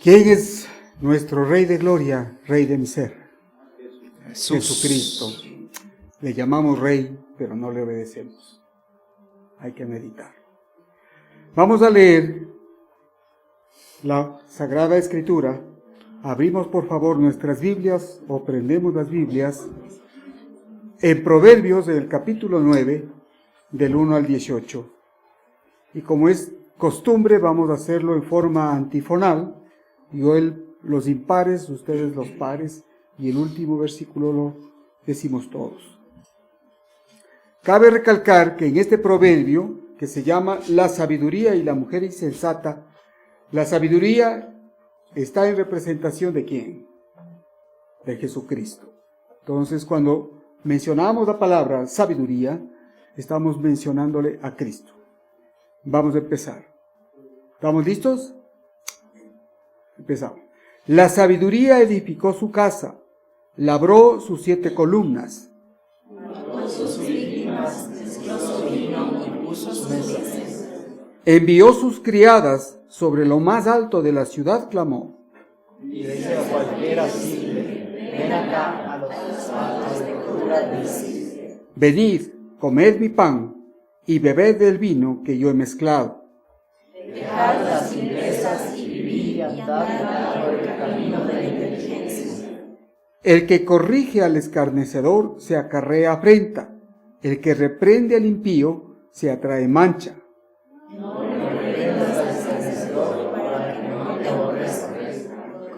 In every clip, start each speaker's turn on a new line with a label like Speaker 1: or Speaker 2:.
Speaker 1: ¿Quién es nuestro Rey de Gloria, Rey de mi ser? Jesucristo. Le llamamos Rey, pero no le obedecemos. Hay que meditar. Vamos a leer la Sagrada Escritura. Abrimos por favor nuestras Biblias o prendemos las Biblias en Proverbios del capítulo 9, del 1 al 18. Y como es costumbre, vamos a hacerlo en forma antifonal. Yo los impares, ustedes los pares, y el último versículo lo decimos todos. Cabe recalcar que en este proverbio, que se llama La sabiduría y la mujer insensata, la sabiduría está en representación ¿de quién? De Jesucristo. Entonces, cuando mencionamos la palabra sabiduría, estamos mencionándole a Cristo. Vamos a empezar. ¿Estamos listos? Empezamos. La sabiduría edificó su casa, labró sus 7 columnas. Envió sus criadas sobre lo más alto de la ciudad, clamó.
Speaker 2: Dice a cualquiera simple, ven acá a los altos de cura, dice.
Speaker 1: Venid, comed mi pan y bebed del vino que yo he mezclado.
Speaker 2: Dejad las simplezas y vivid y andad por el camino de la inteligencia.
Speaker 1: El que corrige al escarnecedor se acarrea afrenta, el que reprende al impío se atrae mancha.
Speaker 2: No reprendas al escarnecedor para que no te aborrezca.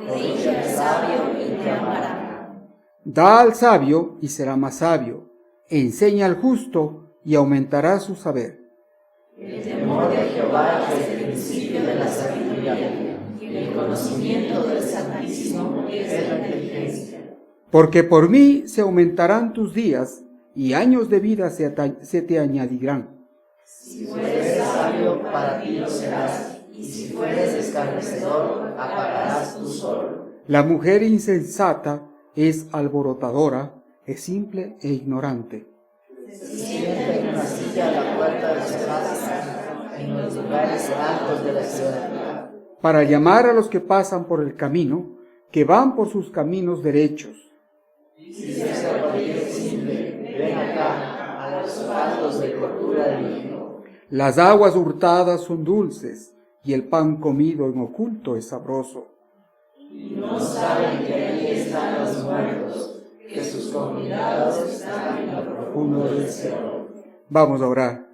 Speaker 2: Corrige al sabio y te amará.
Speaker 1: Da al sabio y será más sabio, enseña al justo y aumentará su saber.
Speaker 2: El temor de Jehová es el principio de la sabiduría, y el conocimiento del Santísimo es la inteligencia.
Speaker 1: Porque por mí se aumentarán tus días, y años de vida se te añadirán.
Speaker 2: Si fueres sabio, para ti lo serás, y si fueres escarnecedor, apagarás tu sol.
Speaker 1: La mujer insensata es alborotadora, es simple e ignorante.
Speaker 2: Se sienta en una silla a la puerta de su casa, en los lugares altos de la ciudad.
Speaker 1: Para llamar a los que pasan por el camino, que van por sus caminos derechos.
Speaker 2: Dice a cualquier simple, ven acá, a los altos de cordura digno.
Speaker 1: Las aguas hurtadas son dulces, y el pan comido en oculto es sabroso.
Speaker 2: Y no saben que ahí están los muertos, que sus convidados están en lo profundo del cielo.
Speaker 1: Vamos a orar.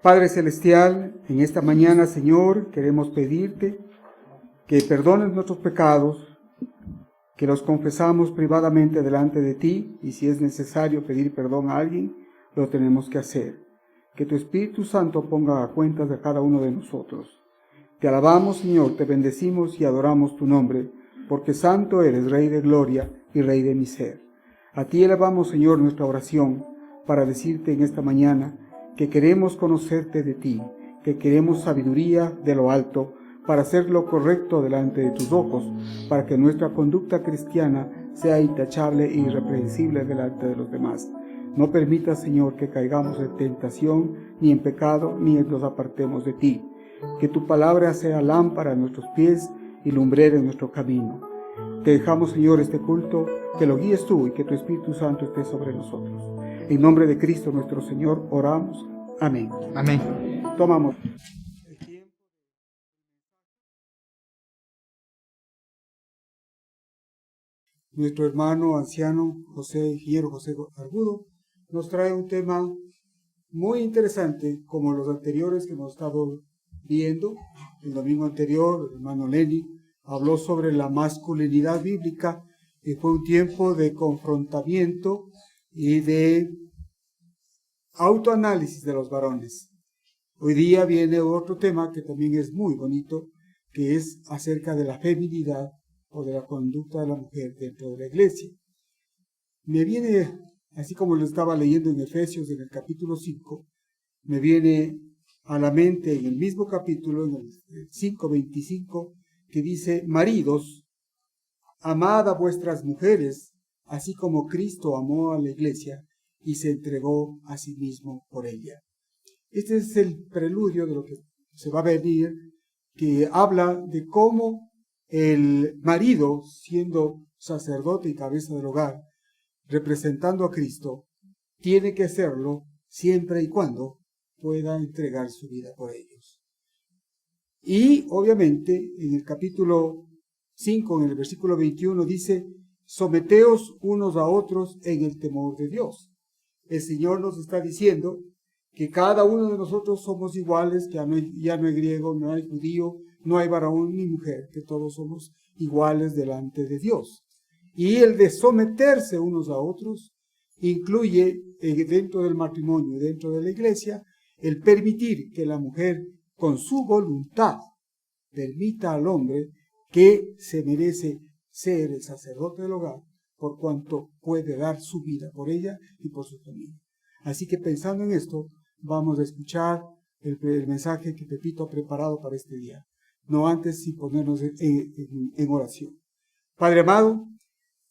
Speaker 1: Padre Celestial, en esta mañana, Señor, queremos pedirte que perdones nuestros pecados, que los confesamos privadamente delante de ti, y si es necesario pedir perdón a alguien, lo tenemos que hacer. Que tu Espíritu Santo ponga a cuentas de cada uno de nosotros. Te alabamos, Señor, te bendecimos y adoramos tu nombre, porque santo eres, Rey de gloria y Rey de mi ser. A ti elevamos, Señor, nuestra oración para decirte en esta mañana que queremos conocerte de ti, que queremos sabiduría de lo alto para hacer lo correcto delante de tus ojos, para que nuestra conducta cristiana sea intachable e irreprensible delante de los demás. No permitas, Señor, que caigamos en tentación, ni en pecado, ni nos apartemos de ti. Que tu palabra sea lámpara a nuestros pies y lumbrera en nuestro camino. Te dejamos, Señor, este culto, que lo guíes tú y que tu Espíritu Santo esté sobre nosotros. En nombre de Cristo nuestro Señor oramos. Amén.
Speaker 3: Amén.
Speaker 1: Tomamos. Nuestro hermano anciano ingeniero José Argudo, nos trae un tema muy interesante, como los anteriores que hemos estado viendo. El domingo anterior, el hermano Lenny habló sobre la masculinidad bíblica y fue un tiempo de confrontamiento y de autoanálisis de los varones. Hoy día viene otro tema que también es muy bonito, que es acerca de la feminidad o de la conducta de la mujer dentro de la iglesia. Me viene, así como lo estaba leyendo en Efesios en el capítulo 5, me viene a la mente en el mismo capítulo, en el 5:25, que dice: maridos, amad a vuestras mujeres, así como Cristo amó a la iglesia y se entregó a sí mismo por ella. Este es el preludio de lo que se va a venir, que habla de cómo el marido, siendo sacerdote y cabeza del hogar, representando a Cristo, tiene que hacerlo siempre y cuando pueda entregar su vida por ellos. Y obviamente en el capítulo 5, en el versículo 21, dice: someteos unos a otros en el temor de Dios. El Señor nos está diciendo que cada uno de nosotros somos iguales, que ya no hay griego, no hay judío, no hay varón ni mujer, que todos somos iguales delante de Dios. Y el de someterse unos a otros incluye dentro del matrimonio, dentro de la iglesia, el permitir que la mujer con su voluntad permita al hombre que se merece ser el sacerdote del hogar, por cuanto puede dar su vida por ella y por su familia. Así que pensando en esto, vamos a escuchar el mensaje que Pepito ha preparado para este día. No antes sin ponernos en oración. Padre amado,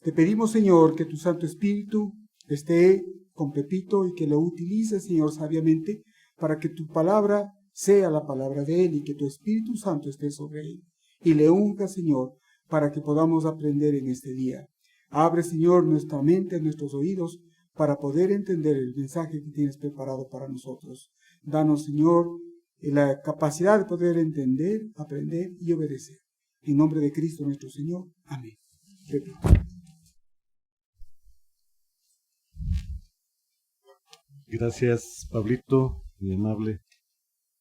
Speaker 1: te pedimos, Señor, que tu Santo Espíritu esté con Pepito y que lo utilice, Señor, sabiamente, para que tu palabra sea la palabra de él y que tu Espíritu Santo esté sobre él. Y le unja, Señor, para que podamos aprender en este día. Abre, Señor, nuestra mente, nuestros oídos, para poder entender el mensaje que tienes preparado para nosotros. Danos, Señor, la capacidad de poder entender, aprender y obedecer. En nombre de Cristo nuestro Señor. Amén. Repito.
Speaker 4: Gracias, Pablito, muy amable.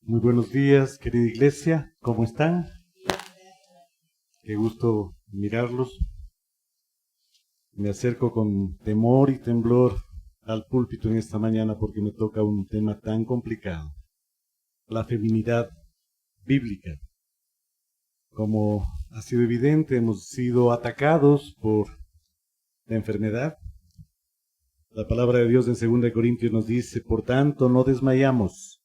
Speaker 4: Muy buenos días, querida iglesia. ¿Cómo están? Qué gusto mirarlos. Me acerco con temor y temblor al púlpito en esta mañana porque me toca un tema tan complicado. La feminidad bíblica. Como ha sido evidente, hemos sido atacados por la enfermedad. La palabra de Dios en 2 Corintios nos dice: por tanto, no desmayamos.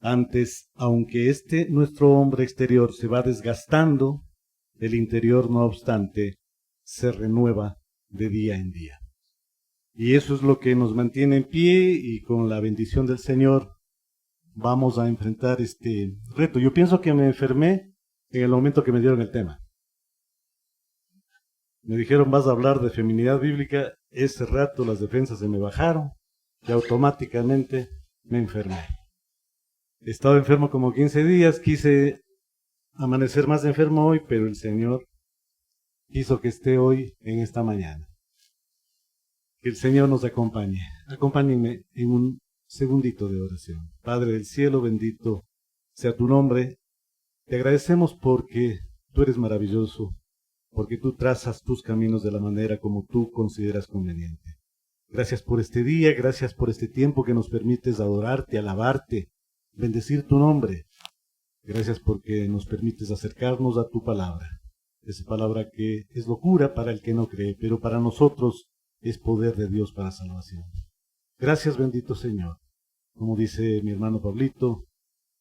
Speaker 4: Antes, aunque nuestro hombre exterior se va desgastando, el interior, no obstante, se renueva de día en día. Y eso es lo que nos mantiene en pie, y con la bendición del Señor vamos a enfrentar este reto. Yo pienso que me enfermé en el momento que me dieron el tema. Me dijeron: vas a hablar de feminidad bíblica. Ese rato las defensas se me bajaron y automáticamente me enfermé. He estado enfermo como 15 días, quise amanecer más enfermo hoy, pero el Señor quiso que esté hoy en esta mañana. Que el Señor nos acompañe. Acompáñenme en un segundito de oración. Padre del cielo, bendito sea tu nombre. Te agradecemos porque tú eres maravilloso, porque tú trazas tus caminos de la manera como tú consideras conveniente. Gracias por este día, gracias por este tiempo que nos permites adorarte, alabarte, bendecir tu nombre. Gracias porque nos permites acercarnos a tu palabra. Esa palabra que es locura para el que no cree, pero para nosotros es poder de Dios para salvación. Gracias, bendito Señor. Como dice mi hermano Pablito,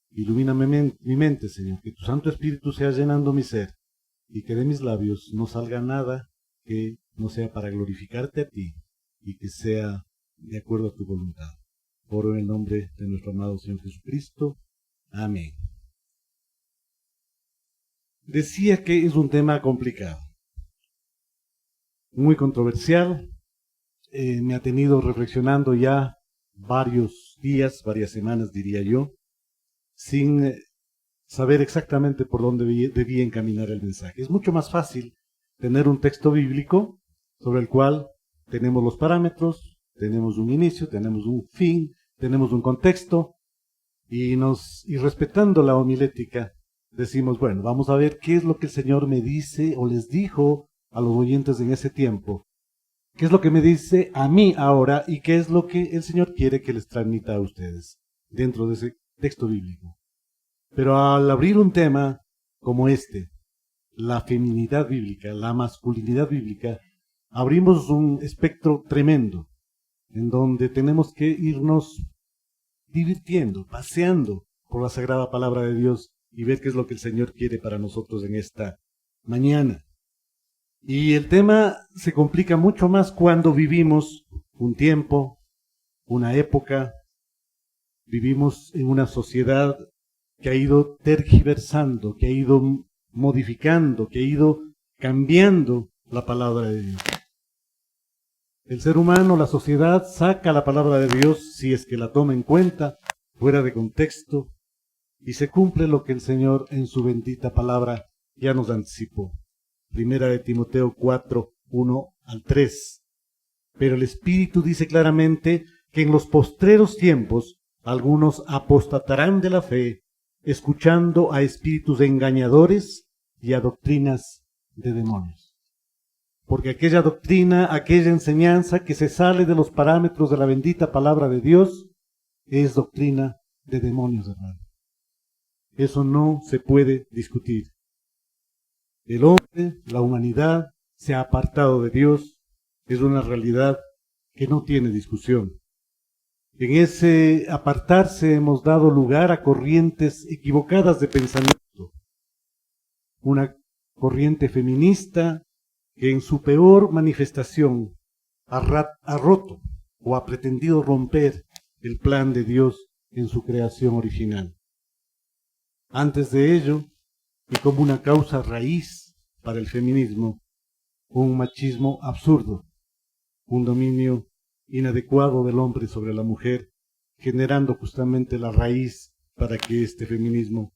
Speaker 4: ilumíname mi mente, Señor, que tu Santo Espíritu sea llenando mi ser y que de mis labios no salga nada que no sea para glorificarte a ti y que sea de acuerdo a tu voluntad. Oro en el nombre de nuestro amado Señor Jesucristo. Amén. Decía que es un tema complicado, muy controversial. Me ha tenido reflexionando ya varios días, varias semanas diría yo, sin saber exactamente por dónde debía encaminar el mensaje. Es mucho más fácil tener un texto bíblico sobre el cual tenemos los parámetros, tenemos un inicio, tenemos un fin, tenemos un contexto, y respetando la homilética, decimos, bueno, vamos a ver qué es lo que el Señor me dice o les dijo a los oyentes en ese tiempo. ¿Qué es lo que me dice a mí ahora y qué es lo que el Señor quiere que les transmita a ustedes dentro de ese texto bíblico? Pero al abrir un tema como este, la feminidad bíblica, la masculinidad bíblica, abrimos un espectro tremendo en donde tenemos que irnos divirtiendo, paseando por la sagrada palabra de Dios y ver qué es lo que el Señor quiere para nosotros en esta mañana. Y el tema se complica mucho más cuando vivimos un tiempo, una época, vivimos en una sociedad que ha ido tergiversando, que ha ido modificando, que ha ido cambiando la palabra de Dios. El ser humano, la sociedad, saca la palabra de Dios, si es que la toma en cuenta, fuera de contexto, y se cumple lo que el Señor en su bendita palabra ya nos anticipó. Primera de Timoteo 4, 1 al 3. Pero el Espíritu dice claramente que en los postreros tiempos algunos apostatarán de la fe, escuchando a espíritus engañadores y a doctrinas de demonios. Porque aquella doctrina, aquella enseñanza que se sale de los parámetros de la bendita palabra de Dios, es doctrina de demonios, hermano. Eso no se puede discutir. El hombre, la humanidad, se ha apartado de Dios, es una realidad que no tiene discusión. En ese apartarse hemos dado lugar a corrientes equivocadas de pensamiento. Una corriente feminista que en su peor manifestación ha roto o ha pretendido romper el plan de Dios en su creación original. Antes de ello, y como una causa raíz para el feminismo, un machismo absurdo, un dominio inadecuado del hombre sobre la mujer, generando justamente la raíz para que este feminismo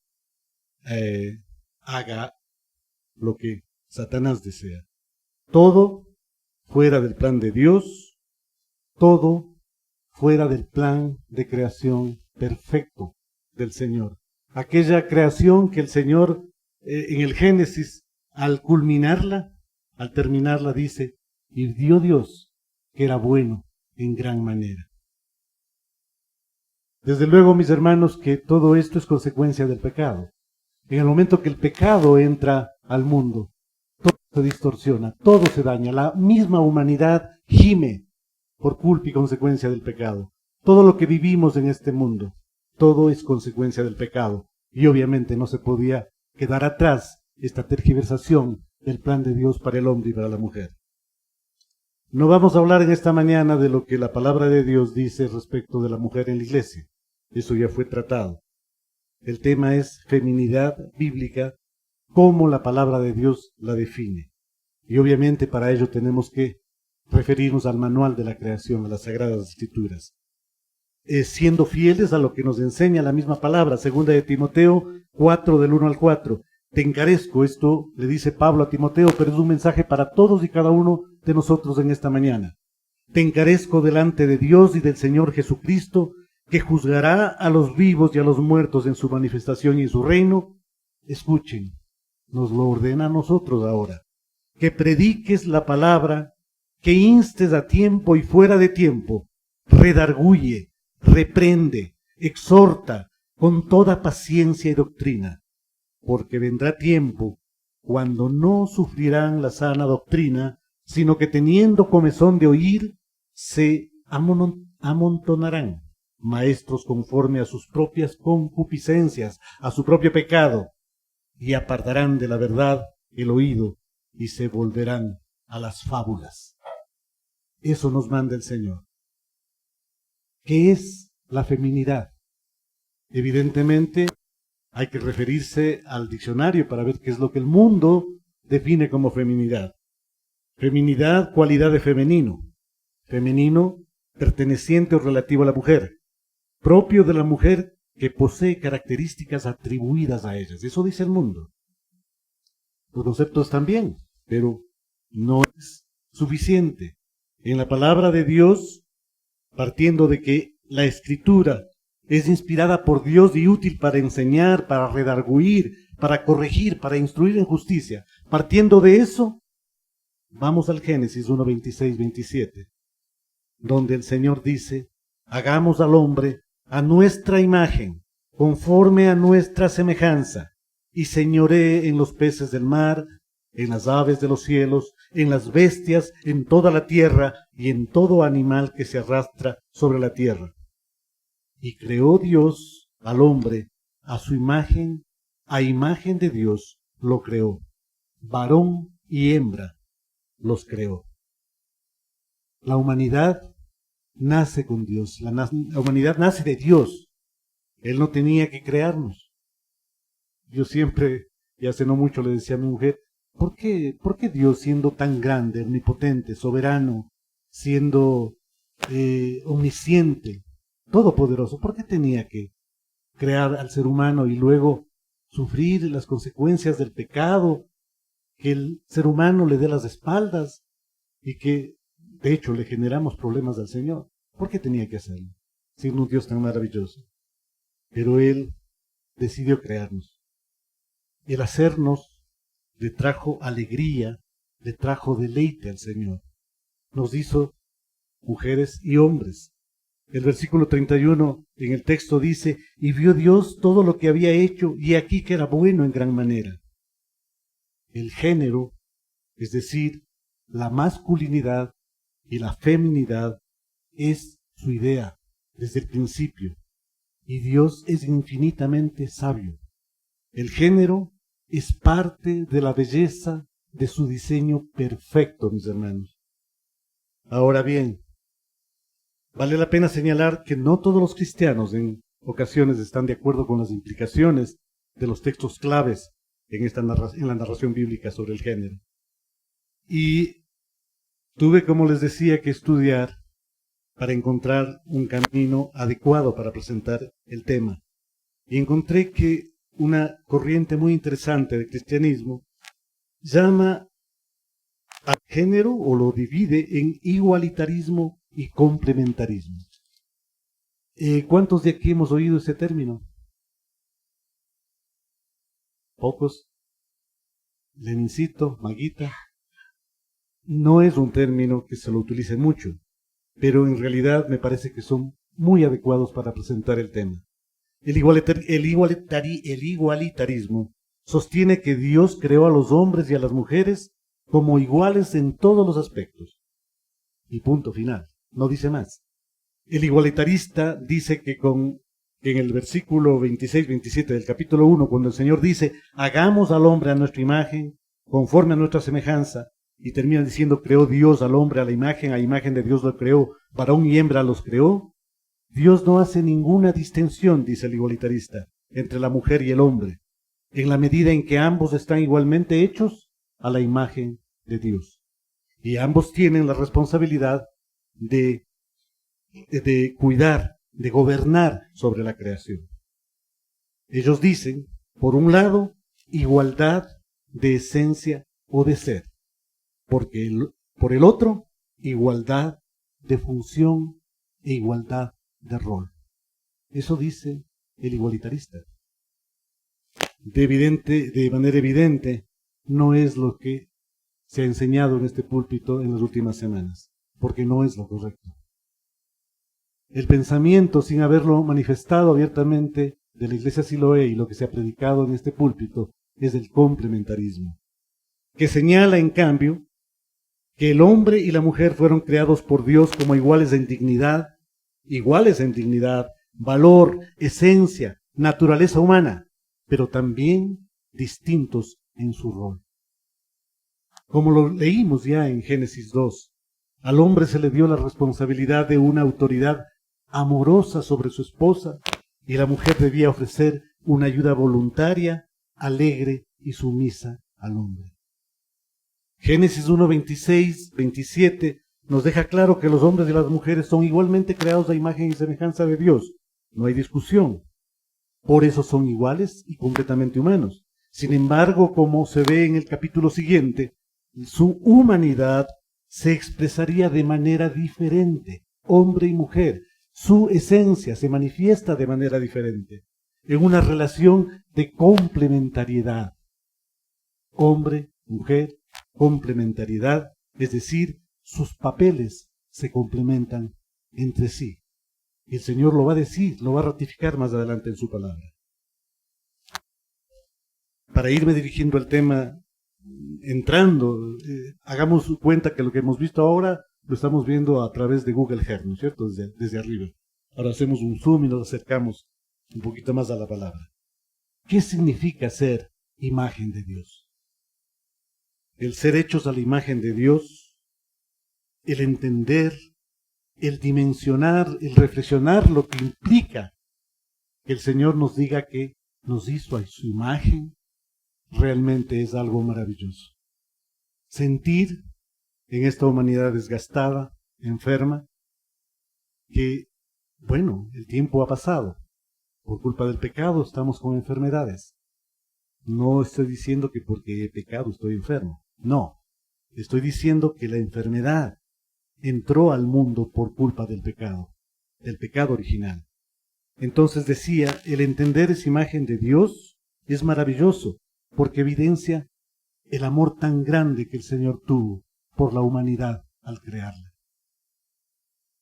Speaker 4: haga lo que Satanás desea. Todo fuera del plan de Dios, todo fuera del plan de creación perfecto del Señor. Aquella creación que el Señor en el Génesis, al culminarla, al terminarla, dice, y vio Dios que era bueno en gran manera. Desde luego, mis hermanos, que todo esto es consecuencia del pecado. En el momento que el pecado entra al mundo, todo se distorsiona, todo se daña. La misma humanidad gime por culpa y consecuencia del pecado. Todo lo que vivimos en este mundo, todo es consecuencia del pecado. Y obviamente no se podía quedar atrás esta tergiversación del plan de Dios para el hombre y para la mujer. No vamos a hablar en esta mañana de lo que la palabra de Dios dice respecto de la mujer en la iglesia. Eso ya fue tratado. El tema es feminidad bíblica, cómo la palabra de Dios la define. Y obviamente para ello tenemos que referirnos al manual de la creación, a las Sagradas Escrituras. Siendo fieles a lo que nos enseña la misma palabra, segunda de Timoteo 4, del 1 al 4. Te encarezco, esto le dice Pablo a Timoteo, pero es un mensaje para todos y cada uno de nosotros en esta mañana. Te encarezco delante de Dios y del Señor Jesucristo, que juzgará a los vivos y a los muertos en su manifestación y en su reino. Escuchen, nos lo ordena a nosotros ahora. Que prediques la palabra, que instes a tiempo y fuera de tiempo, redarguye, reprende, exhorta con toda paciencia y doctrina, porque vendrá tiempo cuando no sufrirán la sana doctrina, sino que teniendo comezón de oír, se amontonarán maestros conforme a sus propias concupiscencias, a su propio pecado, y apartarán de la verdad el oído y se volverán a las fábulas. Eso nos manda el Señor. ¿Qué es la feminidad? Evidentemente hay que referirse al diccionario para ver qué es lo que el mundo define como feminidad. Feminidad, cualidad de femenino. Femenino, perteneciente o relativo a la mujer. Propio de la mujer que posee características atribuidas a ellas. Eso dice el mundo. Los conceptos también, pero no es suficiente. En la palabra de Dios, partiendo de que la Escritura es inspirada por Dios y útil para enseñar, para redarguir, para corregir, para instruir en justicia. Partiendo de eso, vamos al Génesis 1, 26, 27, donde el Señor dice, hagamos al hombre a nuestra imagen, conforme a nuestra semejanza, y señoree en los peces del mar, en las aves de los cielos, en las bestias, en toda la tierra, y en todo animal que se arrastra sobre la tierra. Y creó Dios al hombre a su imagen, a imagen de Dios lo creó. Varón y hembra los creó. La humanidad nace con Dios, la humanidad nace de Dios. Él no tenía que crearnos. Yo siempre, y hace no mucho le decía a mi mujer, ¿por qué Dios, siendo tan grande, omnipotente, soberano, siendo omnisciente, todopoderoso, por qué tenía que crear al ser humano y luego sufrir las consecuencias del pecado, que el ser humano le dé las espaldas y que de hecho le generamos problemas al Señor? ¿Por qué tenía que hacerlo? Siendo un Dios tan maravilloso. Pero Él decidió crearnos. El hacernos le trajo alegría, le trajo deleite al Señor. Nos hizo mujeres y hombres. El versículo 31 en el texto dice, y vio Dios todo lo que había hecho, y aquí que era bueno en gran manera. El género, es decir, la masculinidad y la feminidad, es su idea desde el principio. Y Dios es infinitamente sabio. El género es parte de la belleza de su diseño perfecto, mis hermanos. Ahora bien, vale la pena señalar que no todos los cristianos en ocasiones están de acuerdo con las implicaciones de los textos claves en la narración bíblica sobre el género. Y tuve, como les decía, que estudiar para encontrar un camino adecuado para presentar el tema. Y encontré que una corriente muy interesante del cristianismo llama al género o lo divide en igualitarismo y complementarismo. ¿Cuántos de aquí hemos oído ese término? Pocos. Lenincito, Maguita. No es un término que se lo utilice mucho, pero en realidad me parece que son muy adecuados para presentar el tema. El igualitarismo sostiene que Dios creó a los hombres y a las mujeres como iguales en todos los aspectos. Y punto final, no dice más. El igualitarista dice que en el versículo 26-27 del capítulo 1, cuando el Señor dice, hagamos al hombre a nuestra imagen, conforme a nuestra semejanza, y termina diciendo, creó Dios al hombre a imagen de Dios lo creó, varón y hembra los creó. Dios no hace ninguna distinción, dice el igualitarista, entre la mujer y el hombre, en la medida en que ambos están igualmente hechos a la imagen de Dios. Y ambos tienen la responsabilidad de cuidar, de gobernar sobre la creación. Ellos dicen, por un lado, igualdad de esencia o de ser, por el otro, igualdad de función e igualdad de rol. Eso dice el igualitarista. De manera evidente, no es lo que se ha enseñado en este púlpito en las últimas semanas, porque no es lo correcto. El pensamiento, sin haberlo manifestado abiertamente, de la Iglesia Siloé y lo que se ha predicado en este púlpito es el complementarismo, que señala, en cambio, que el hombre y la mujer fueron creados por Dios como iguales en dignidad, valor, esencia, naturaleza humana, pero también distintos en su rol. Como lo leímos ya en Génesis 2, al hombre se le dio la responsabilidad de una autoridad amorosa sobre su esposa y la mujer debía ofrecer una ayuda voluntaria, alegre y sumisa al hombre. Génesis 1, 26, 27 nos deja claro que los hombres y las mujeres son igualmente creados a imagen y semejanza de Dios. No hay discusión. Por eso son iguales y completamente humanos. Sin embargo, como se ve en el capítulo siguiente, su humanidad se expresaría de manera diferente, hombre y mujer. Su esencia se manifiesta de manera diferente, en una relación de complementariedad. Hombre, mujer, complementariedad, es decir, sus papeles se complementan entre sí. Y el Señor lo va a decir, lo va a ratificar más adelante en su palabra. Para irme dirigiendo al tema, entrando, hagamos cuenta que lo que hemos visto ahora lo estamos viendo a través de Google Earth, ¿no es cierto? Desde arriba. Ahora hacemos un zoom y nos acercamos un poquito más a la palabra. ¿Qué significa ser imagen de Dios? El ser hechos a la imagen de Dios, el entender, el dimensionar, el reflexionar lo que implica que el Señor nos diga que nos hizo a su imagen, realmente es algo maravilloso. Sentir en esta humanidad desgastada, enferma, que, bueno, el tiempo ha pasado. Por culpa del pecado estamos con enfermedades. No estoy diciendo que porque he pecado estoy enfermo. No, estoy diciendo que la enfermedad entró al mundo por culpa del pecado original. Entonces decía, el entender esa imagen de Dios es maravilloso, porque evidencia el amor tan grande que el Señor tuvo por la humanidad al crearla.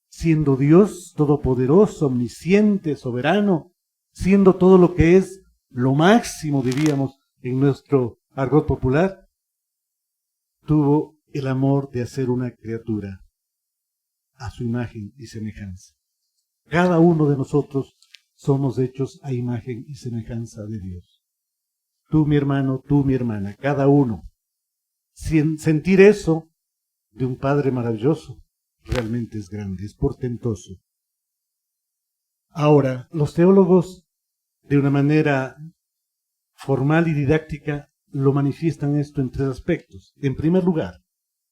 Speaker 4: Siendo Dios todopoderoso, omnisciente, soberano, siendo todo lo que es lo máximo, diríamos, en nuestro argot popular, tuvo el amor de hacer una criatura a su imagen y semejanza. Cada uno de nosotros somos hechos a imagen y semejanza de Dios. Tú, mi hermano, tú, mi hermana, cada uno. Sentir eso de un Padre maravilloso realmente es grande, es portentoso. Ahora, los teólogos, de una manera formal y didáctica, lo manifiestan esto en tres aspectos. En primer lugar,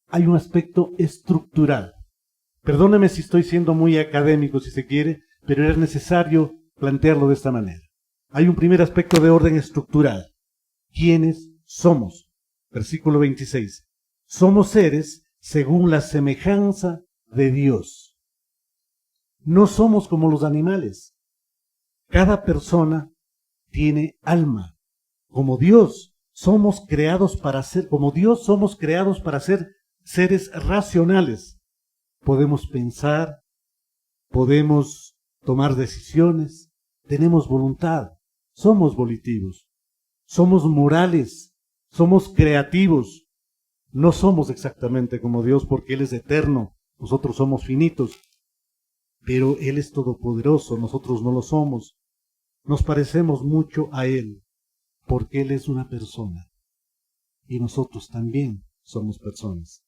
Speaker 4: hay un aspecto estructural. Perdóneme si estoy siendo muy académico, si se quiere, pero era necesario plantearlo de esta manera. Hay un primer aspecto de orden estructural. ¿Quiénes somos? Versículo 26. Somos seres según la semejanza de Dios. No somos como los animales. Cada persona tiene alma. Como Dios somos creados para ser, como Dios somos creados para ser seres racionales. Podemos pensar, podemos tomar decisiones, tenemos voluntad, somos volitivos, somos morales, somos creativos. No somos exactamente como Dios porque Él es eterno, nosotros somos finitos, pero Él es todopoderoso, nosotros no lo somos. Nos parecemos mucho a Él porque Él es una persona y nosotros también somos personas.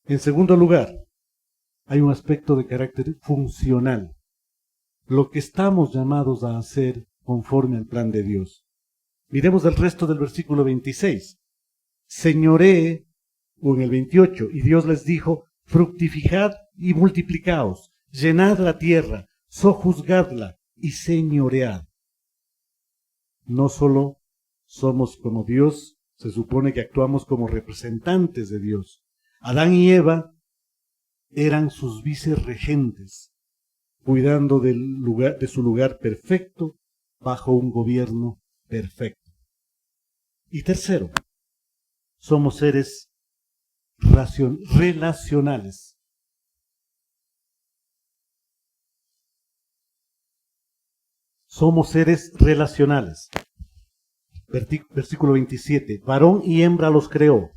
Speaker 4: En segundo lugar, hay un aspecto de carácter funcional, lo que estamos llamados a hacer conforme al plan de Dios. Miremos el resto del versículo 26. Señoree, o en el 28, y Dios les dijo, fructificad y multiplicaos, llenad la tierra, sojuzgadla y señoread. No solo somos como Dios, se supone que actuamos como representantes de Dios. Adán y Eva eran sus vicerregentes, cuidando de su lugar perfecto bajo un gobierno perfecto. Y tercero, somos seres relacionales. somos seres relacionales. Versículo 27, varón y hembra los creó.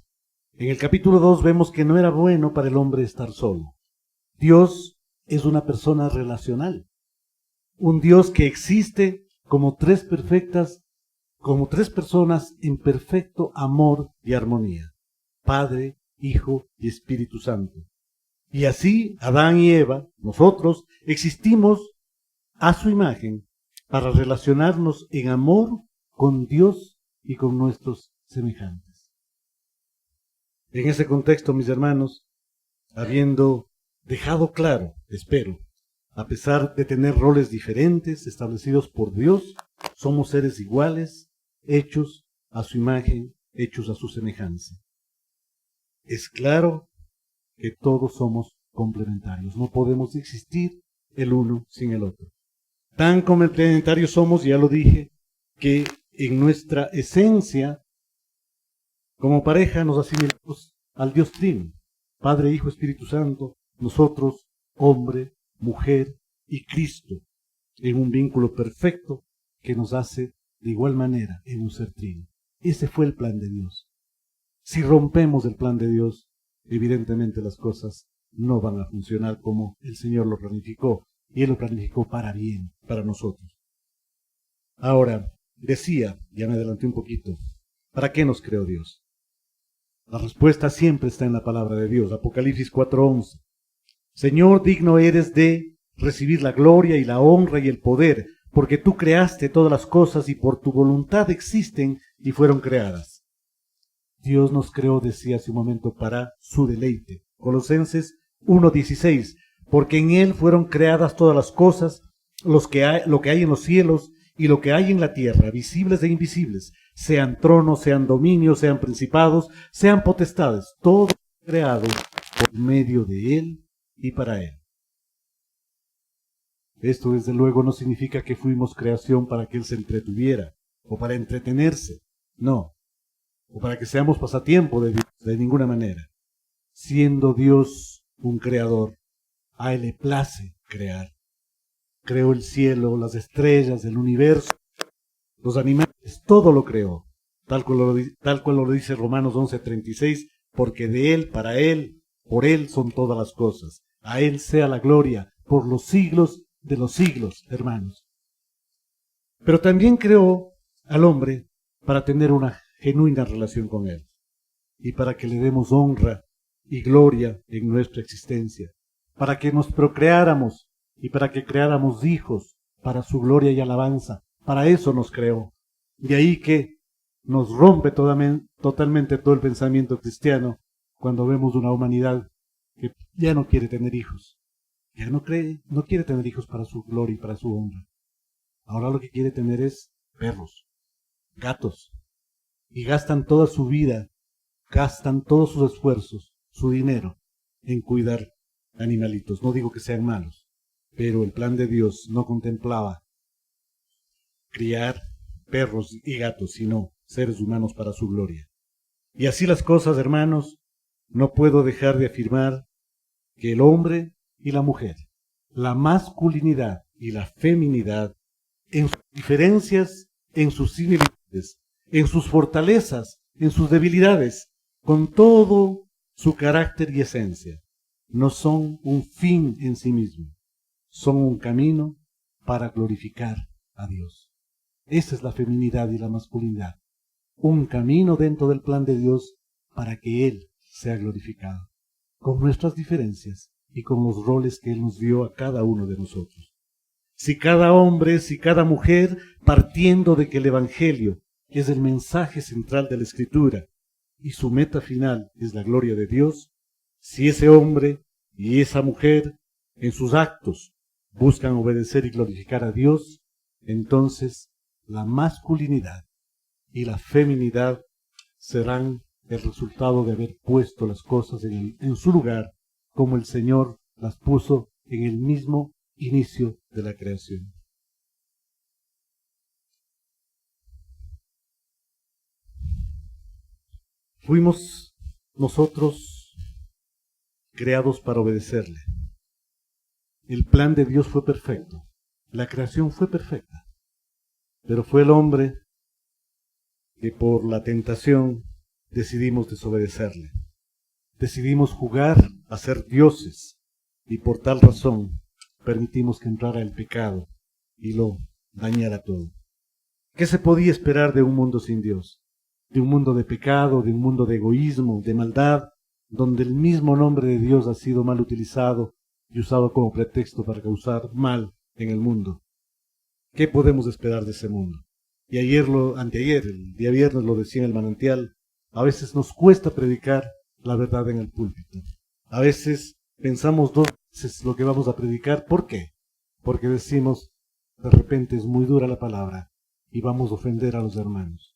Speaker 4: En el capítulo 2 vemos que no era bueno para el hombre estar solo. Dios es una persona relacional. Un Dios que existe como tres personas en perfecto amor y armonía. Padre, Hijo y Espíritu Santo. Y así Adán y Eva, nosotros, existimos a su imagen para relacionarnos en amor con Dios y con nuestros semejantes. En ese contexto, mis hermanos, habiendo dejado claro, espero, a pesar de tener roles diferentes establecidos por Dios, somos seres iguales, hechos a su imagen, hechos a su semejanza. Es claro que todos somos complementarios, no podemos existir el uno sin el otro. Tan complementarios somos, ya lo dije, que en nuestra esencia, como pareja, nos asimilamos al Dios Trino, Padre, Hijo, Espíritu Santo, nosotros, hombre, mujer y Cristo, en un vínculo perfecto que nos hace de igual manera en un ser trino. Ese fue el plan de Dios. Si rompemos el plan de Dios, evidentemente las cosas no van a funcionar como el Señor lo planificó, y Él lo planificó para bien, para nosotros. Ahora, decía, ya me adelanté un poquito, ¿para qué nos creó Dios? La respuesta siempre está en la palabra de Dios. Apocalipsis 4:11. Señor, digno eres de recibir la gloria y la honra y el poder, porque tú creaste todas las cosas y por tu voluntad existen y fueron creadas. Dios nos creó, decía hace un momento, para su deleite. Colosenses 1:16, porque en Él fueron creadas todas las cosas, lo que hay en los cielos y lo que hay en la tierra, visibles e invisibles, sean tronos, sean dominios, sean principados, sean potestades, todo creado por medio de Él y para Él. Esto desde luego no significa que fuimos creación para que Él se entretuviera o para entretenerse, no, o para que seamos pasatiempo de Dios, de ninguna manera. Siendo Dios un creador, a Él le place crear. Creó el cielo, las estrellas, el universo, los animales, todo lo creó, tal cual lo dice Romanos 11:36, porque de Él, para Él, por Él son todas las cosas. A Él sea la gloria por los siglos de los siglos, hermanos. Pero también creó al hombre para tener una genuina relación con Él y para que le demos honra y gloria en nuestra existencia, para que nos procreáramos y para que creáramos hijos para su gloria y alabanza. Para eso nos creó. De ahí que nos rompe totalmente todo el pensamiento cristiano cuando vemos una humanidad que ya no quiere tener hijos. Ya no quiere tener hijos para su gloria y para su honra. Ahora lo que quiere tener es perros, gatos, y gastan toda su vida, gastan todos sus esfuerzos, su dinero, en cuidar animalitos. No digo que sean malos, pero el plan de Dios no contemplaba criar perros y gatos, sino seres humanos para su gloria. Y así las cosas, hermanos, no puedo dejar de afirmar que el hombre y la mujer, la masculinidad y la feminidad, en sus diferencias, en sus similitudes, en sus fortalezas, en sus debilidades, con todo su carácter y esencia, no son un fin en sí mismo, son un camino para glorificar a Dios. Esa es la feminidad y la masculinidad, un camino dentro del plan de Dios para que Él sea glorificado, con nuestras diferencias y con los roles que Él nos dio a cada uno de nosotros. Si cada hombre, si cada mujer, partiendo de que el Evangelio es el mensaje central de la Escritura y su meta final es la gloria de Dios, si ese hombre y esa mujer en sus actos buscan obedecer y glorificar a Dios, entonces la masculinidad y la feminidad serán el resultado de haber puesto las cosas en su lugar, como el Señor las puso en el mismo inicio de la creación. Fuimos nosotros creados para obedecerle. El plan de Dios fue perfecto. La creación fue perfecta. pero fue el hombre que por la tentación decidimos desobedecerle. Decidimos jugar a ser dioses y por tal razón permitimos que entrara el pecado y lo dañara todo. ¿Qué se podía esperar de un mundo sin Dios? De un mundo de pecado, de un mundo de egoísmo, de maldad, donde el mismo nombre de Dios ha sido mal utilizado y usado como pretexto para causar mal en el mundo. ¿Qué podemos esperar de ese mundo? Y anteayer, el día viernes lo decía en el manantial, a veces nos cuesta predicar la verdad en el púlpito. A veces pensamos dos veces lo que vamos a predicar. ¿Por qué? Porque decimos, de repente es muy dura la palabra y vamos a ofender a los hermanos.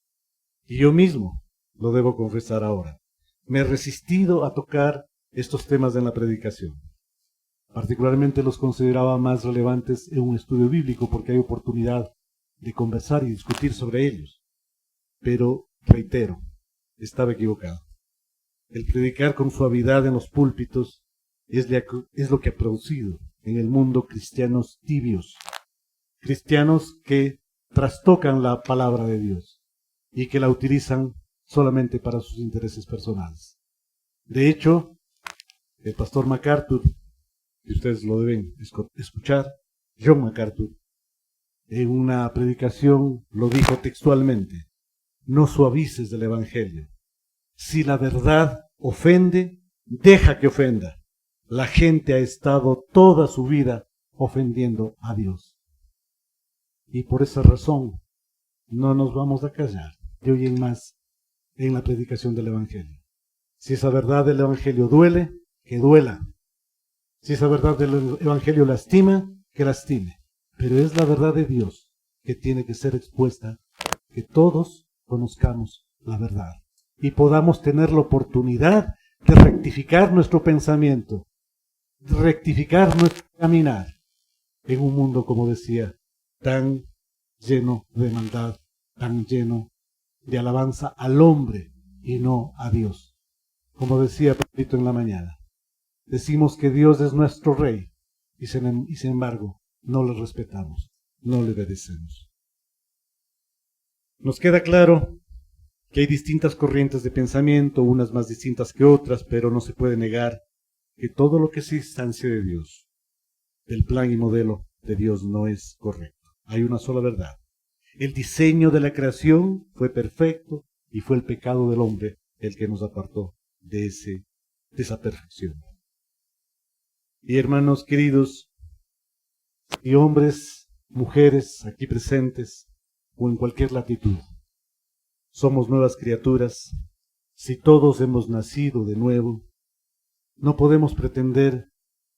Speaker 4: Y yo mismo, lo debo confesar ahora, me he resistido a tocar estos temas en la predicación. Particularmente los consideraba más relevantes en un estudio bíblico porque hay oportunidad de conversar y discutir sobre ellos. Pero, reitero, estaba equivocado. El predicar con suavidad en los púlpitos es lo que ha producido en el mundo cristianos tibios, cristianos que trastocan la palabra de Dios y que la utilizan solamente para sus intereses personales. De hecho, el pastor MacArthur, y ustedes lo deben escuchar, John MacArthur, en una predicación lo dijo textualmente: no suavices del Evangelio. Si la verdad ofende, deja que ofenda. La gente ha estado toda su vida ofendiendo a Dios. Y por esa razón no nos vamos a callar de hoy en más en la predicación del Evangelio. Si esa verdad del Evangelio duele, que duela. Si esa verdad del Evangelio lastima, que lastime. Pero es la verdad de Dios que tiene que ser expuesta, que todos conozcamos la verdad y podamos tener la oportunidad de rectificar nuestro pensamiento, de rectificar nuestro caminar en un mundo, como decía, tan lleno de maldad, tan lleno de alabanza al hombre y no a Dios. Como decía Pedrito en la mañana, decimos que Dios es nuestro Rey y sin embargo no le respetamos, no le obedecemos. Nos queda claro que hay distintas corrientes de pensamiento, unas más distintas que otras, pero no se puede negar que todo lo que se distancia de Dios, del plan y modelo de Dios, no es correcto. Hay una sola verdad. El diseño de la creación fue perfecto y fue el pecado del hombre el que nos apartó de esa perfección. Y hermanos queridos, y hombres, mujeres aquí presentes o en cualquier latitud, somos nuevas criaturas. Si todos hemos nacido de nuevo, no podemos pretender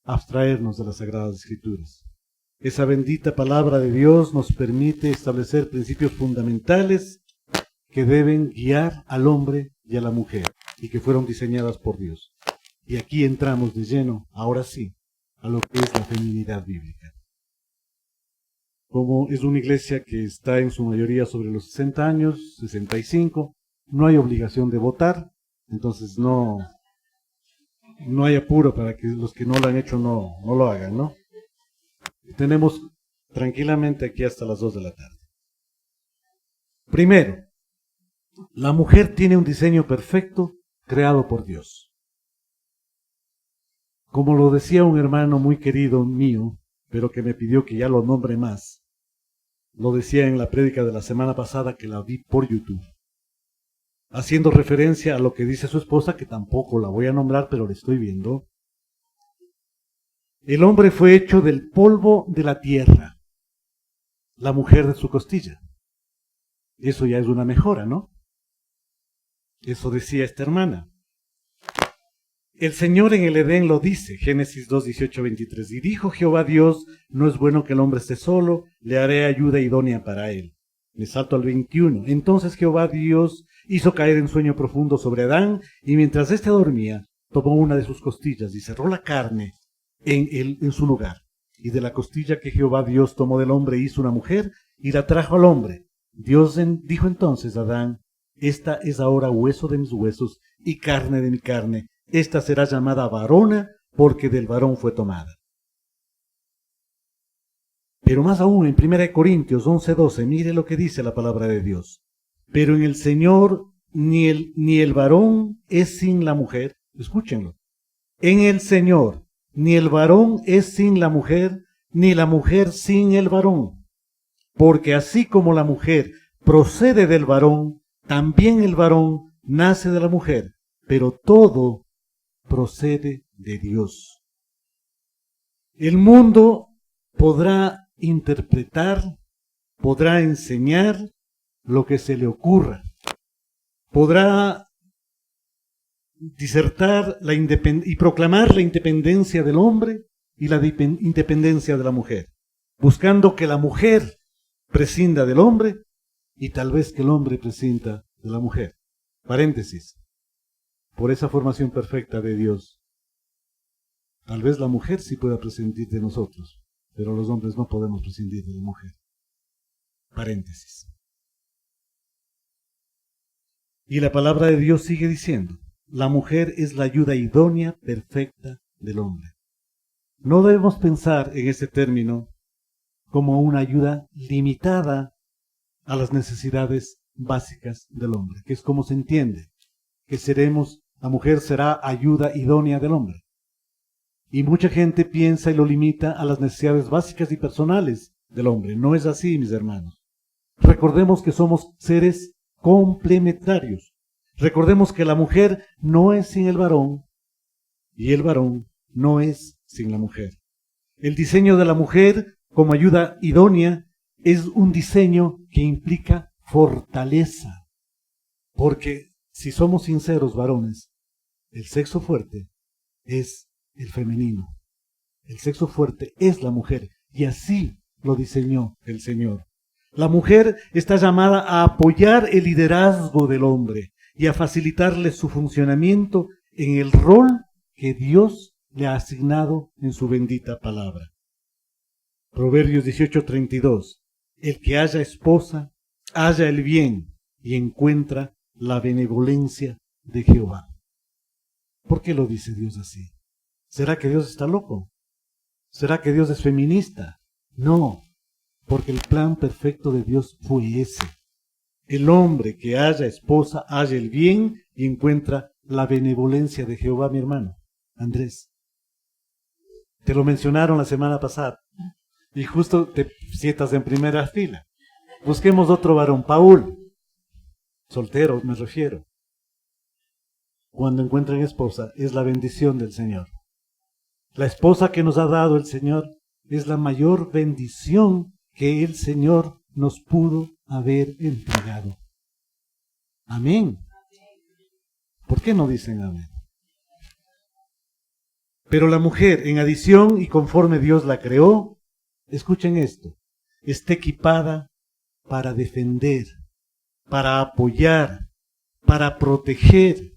Speaker 4: abstraernos de las Sagradas Escrituras. Esa bendita palabra de Dios nos permite establecer principios fundamentales que deben guiar al hombre y a la mujer y que fueron diseñadas por Dios. Y aquí entramos de lleno, ahora sí, a lo que es la feminidad bíblica. Como es una iglesia que está en su mayoría sobre los 60 años, 65, no hay obligación de votar, entonces no hay apuro para que los que no lo han hecho no lo hagan, ¿no? Tenemos tranquilamente aquí hasta las 2 de la tarde. Primero, la mujer tiene un diseño perfecto creado por Dios. Como lo decía un hermano muy querido mío, pero que me pidió que ya lo nombre más, lo decía en la prédica de la semana pasada que la vi por YouTube, haciendo referencia a lo que dice su esposa, que tampoco la voy a nombrar, pero la estoy viendo. El hombre fue hecho del polvo de la tierra, la mujer de su costilla. Eso ya es una mejora, ¿no? Eso decía esta hermana. El Señor en el Edén lo dice, Génesis 2, 18, 23. Y dijo Jehová Dios, no es bueno que el hombre esté solo, le haré ayuda idónea para él. Me salto al 21. Entonces Jehová Dios hizo caer en sueño profundo sobre Adán, y mientras éste dormía, tomó una de sus costillas y cerró la carne en su lugar. Y de la costilla que Jehová Dios tomó del hombre hizo una mujer, y la trajo al hombre. Dios dijo entonces a Adán, esta es ahora hueso de mis huesos y carne de mi carne. Esta será llamada varona, porque del varón fue tomada. Pero más aún, en 1 Corintios 11:12, mire lo que dice la palabra de Dios. Pero en el Señor ni el varón es sin la mujer. Escúchenlo. En el Señor ni el varón es sin la mujer, ni la mujer sin el varón. Porque así como la mujer procede del varón, también el varón nace de la mujer. Pero todo procede de Dios. El mundo podrá interpretar, podrá enseñar lo que se le ocurra, podrá disertar y proclamar la independencia del hombre y la independencia de la mujer, buscando que la mujer prescinda del hombre y tal vez que el hombre prescinda de la mujer. Paréntesis. Por esa formación perfecta de Dios, tal vez la mujer sí pueda prescindir de nosotros, pero los hombres no podemos prescindir de la mujer. Paréntesis. Y la palabra de Dios sigue diciendo, la mujer es la ayuda idónea, perfecta del hombre. No debemos pensar en ese término como una ayuda limitada a las necesidades básicas del hombre, que es como se entiende, que la mujer será ayuda idónea del hombre. Y mucha gente piensa y lo limita a las necesidades básicas y personales del hombre. No es así, mis hermanos. Recordemos que somos seres complementarios. Recordemos que la mujer no es sin el varón y el varón no es sin la mujer. El diseño de la mujer como ayuda idónea es un diseño que implica fortaleza. Porque si somos sinceros, varones, el sexo fuerte es el femenino. El sexo fuerte es la mujer, y así lo diseñó el Señor. La mujer está llamada a apoyar el liderazgo del hombre y a facilitarle su funcionamiento en el rol que Dios le ha asignado en su bendita palabra. Proverbios 18:32. El que haya esposa, halla el bien y encuentra la benevolencia de Jehová. ¿Por qué lo dice Dios así? ¿Será que Dios está loco? ¿Será que Dios es feminista? No, porque el plan perfecto de Dios fue ese. El hombre que haya esposa, halla el bien y encuentra la benevolencia de Jehová, mi hermano. Andrés, te lo mencionaron la semana pasada y justo te sientas en primera fila. Busquemos otro varón, Paul, soltero me refiero. Cuando encuentren esposa, es la bendición del Señor. La esposa que nos ha dado el Señor es la mayor bendición que el Señor nos pudo haber entregado. Amén. ¿Por qué no dicen amén? Pero la mujer, en adición y conforme Dios la creó, escuchen esto, está equipada para defender, para apoyar, para proteger,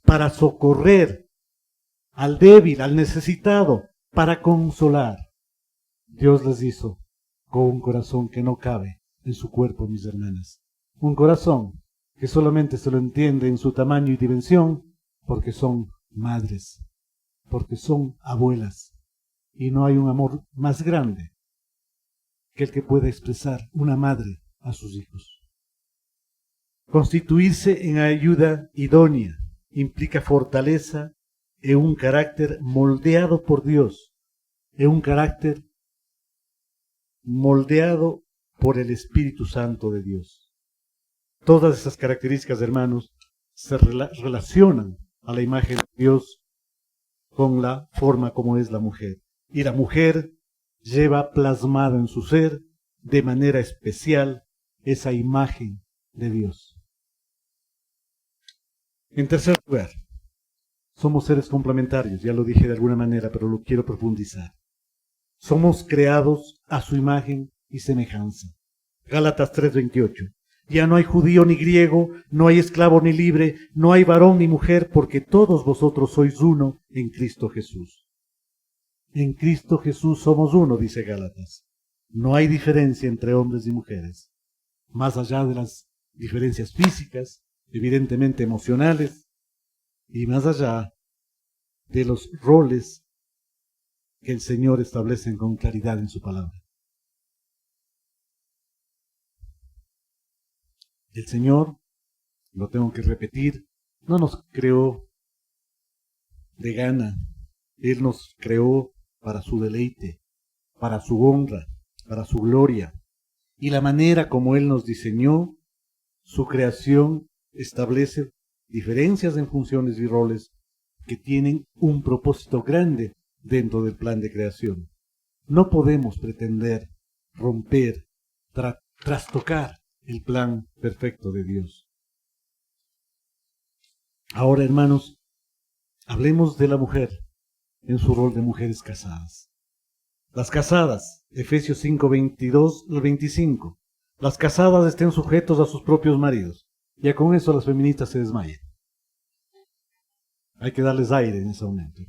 Speaker 4: para socorrer al débil, al necesitado, para consolar. Dios les hizo con un corazón que no cabe en su cuerpo, mis hermanas. Un corazón que solamente se lo entiende en su tamaño y dimensión porque son madres, porque son abuelas. Y no hay un amor más grande que el que pueda expresar una madre a sus hijos. Constituirse en ayuda idónea implica fortaleza en un carácter moldeado por Dios, en un carácter moldeado por el Espíritu Santo de Dios. Todas esas características, hermanos, se relacionan a la imagen de Dios con la forma como es la mujer. Y la mujer lleva plasmada en su ser de manera especial esa imagen de Dios. En tercer lugar, somos seres complementarios, ya lo dije de alguna manera, pero lo quiero profundizar. Somos creados a su imagen y semejanza. Gálatas 3:28. Ya no hay judío ni griego, no hay esclavo ni libre, no hay varón ni mujer, porque todos vosotros sois uno en Cristo Jesús. En Cristo Jesús somos uno, dice Gálatas. No hay diferencia entre hombres y mujeres, más allá de las diferencias físicas, evidentemente emocionales, y más allá de los roles que el Señor establece con claridad en su palabra. El Señor, lo tengo que repetir, no nos creó de gana. Él nos creó para su deleite, para su honra, para su gloria. Y la manera como Él nos diseñó, su creación establece diferencias en funciones y roles que tienen un propósito grande dentro del plan de creación. No podemos pretender romper, trastocar el plan perfecto de Dios. Ahora, hermanos, hablemos de la mujer en su rol de mujeres casadas. Las casadas, Efesios 5, 22 al 25. Las casadas estén sujetos a sus propios maridos. Ya con eso las feministas se desmayan. Hay que darles aire en ese momento.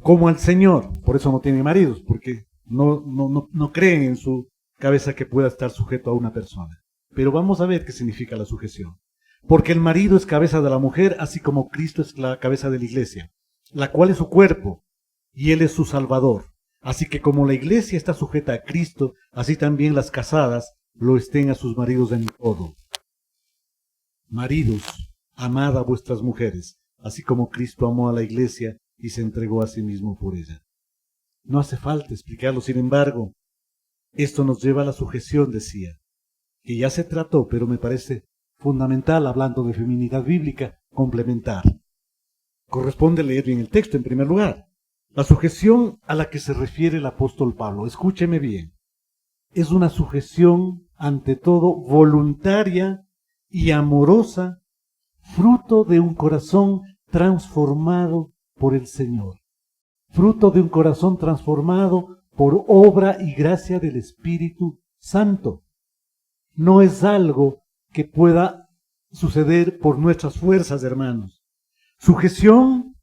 Speaker 4: Como al Señor, por eso no tiene maridos, porque no creen en su cabeza que pueda estar sujeto a una persona. Pero vamos a ver qué significa la sujeción. Porque el marido es cabeza de la mujer, así como Cristo es la cabeza de la iglesia, la cual es su cuerpo, y Él es su Salvador. Así que como la iglesia está sujeta a Cristo, así también las casadas lo estén a sus maridos en todo. Maridos, amad a vuestras mujeres, así como Cristo amó a la iglesia y se entregó a sí mismo por ella. No hace falta explicarlo, sin embargo, esto nos lleva a la sujeción, decía, que ya se trató, pero me parece fundamental, hablando de feminidad bíblica, complementar. Corresponde leer bien el texto en primer lugar. La sujeción a la que se refiere el apóstol Pablo, escúcheme bien, es una sujeción ante todo voluntaria y amorosa, fruto de un corazón transformado por el Señor, fruto de un corazón transformado por obra y gracia del Espíritu Santo. No es algo que pueda suceder por nuestras fuerzas, hermanos. Sujeción,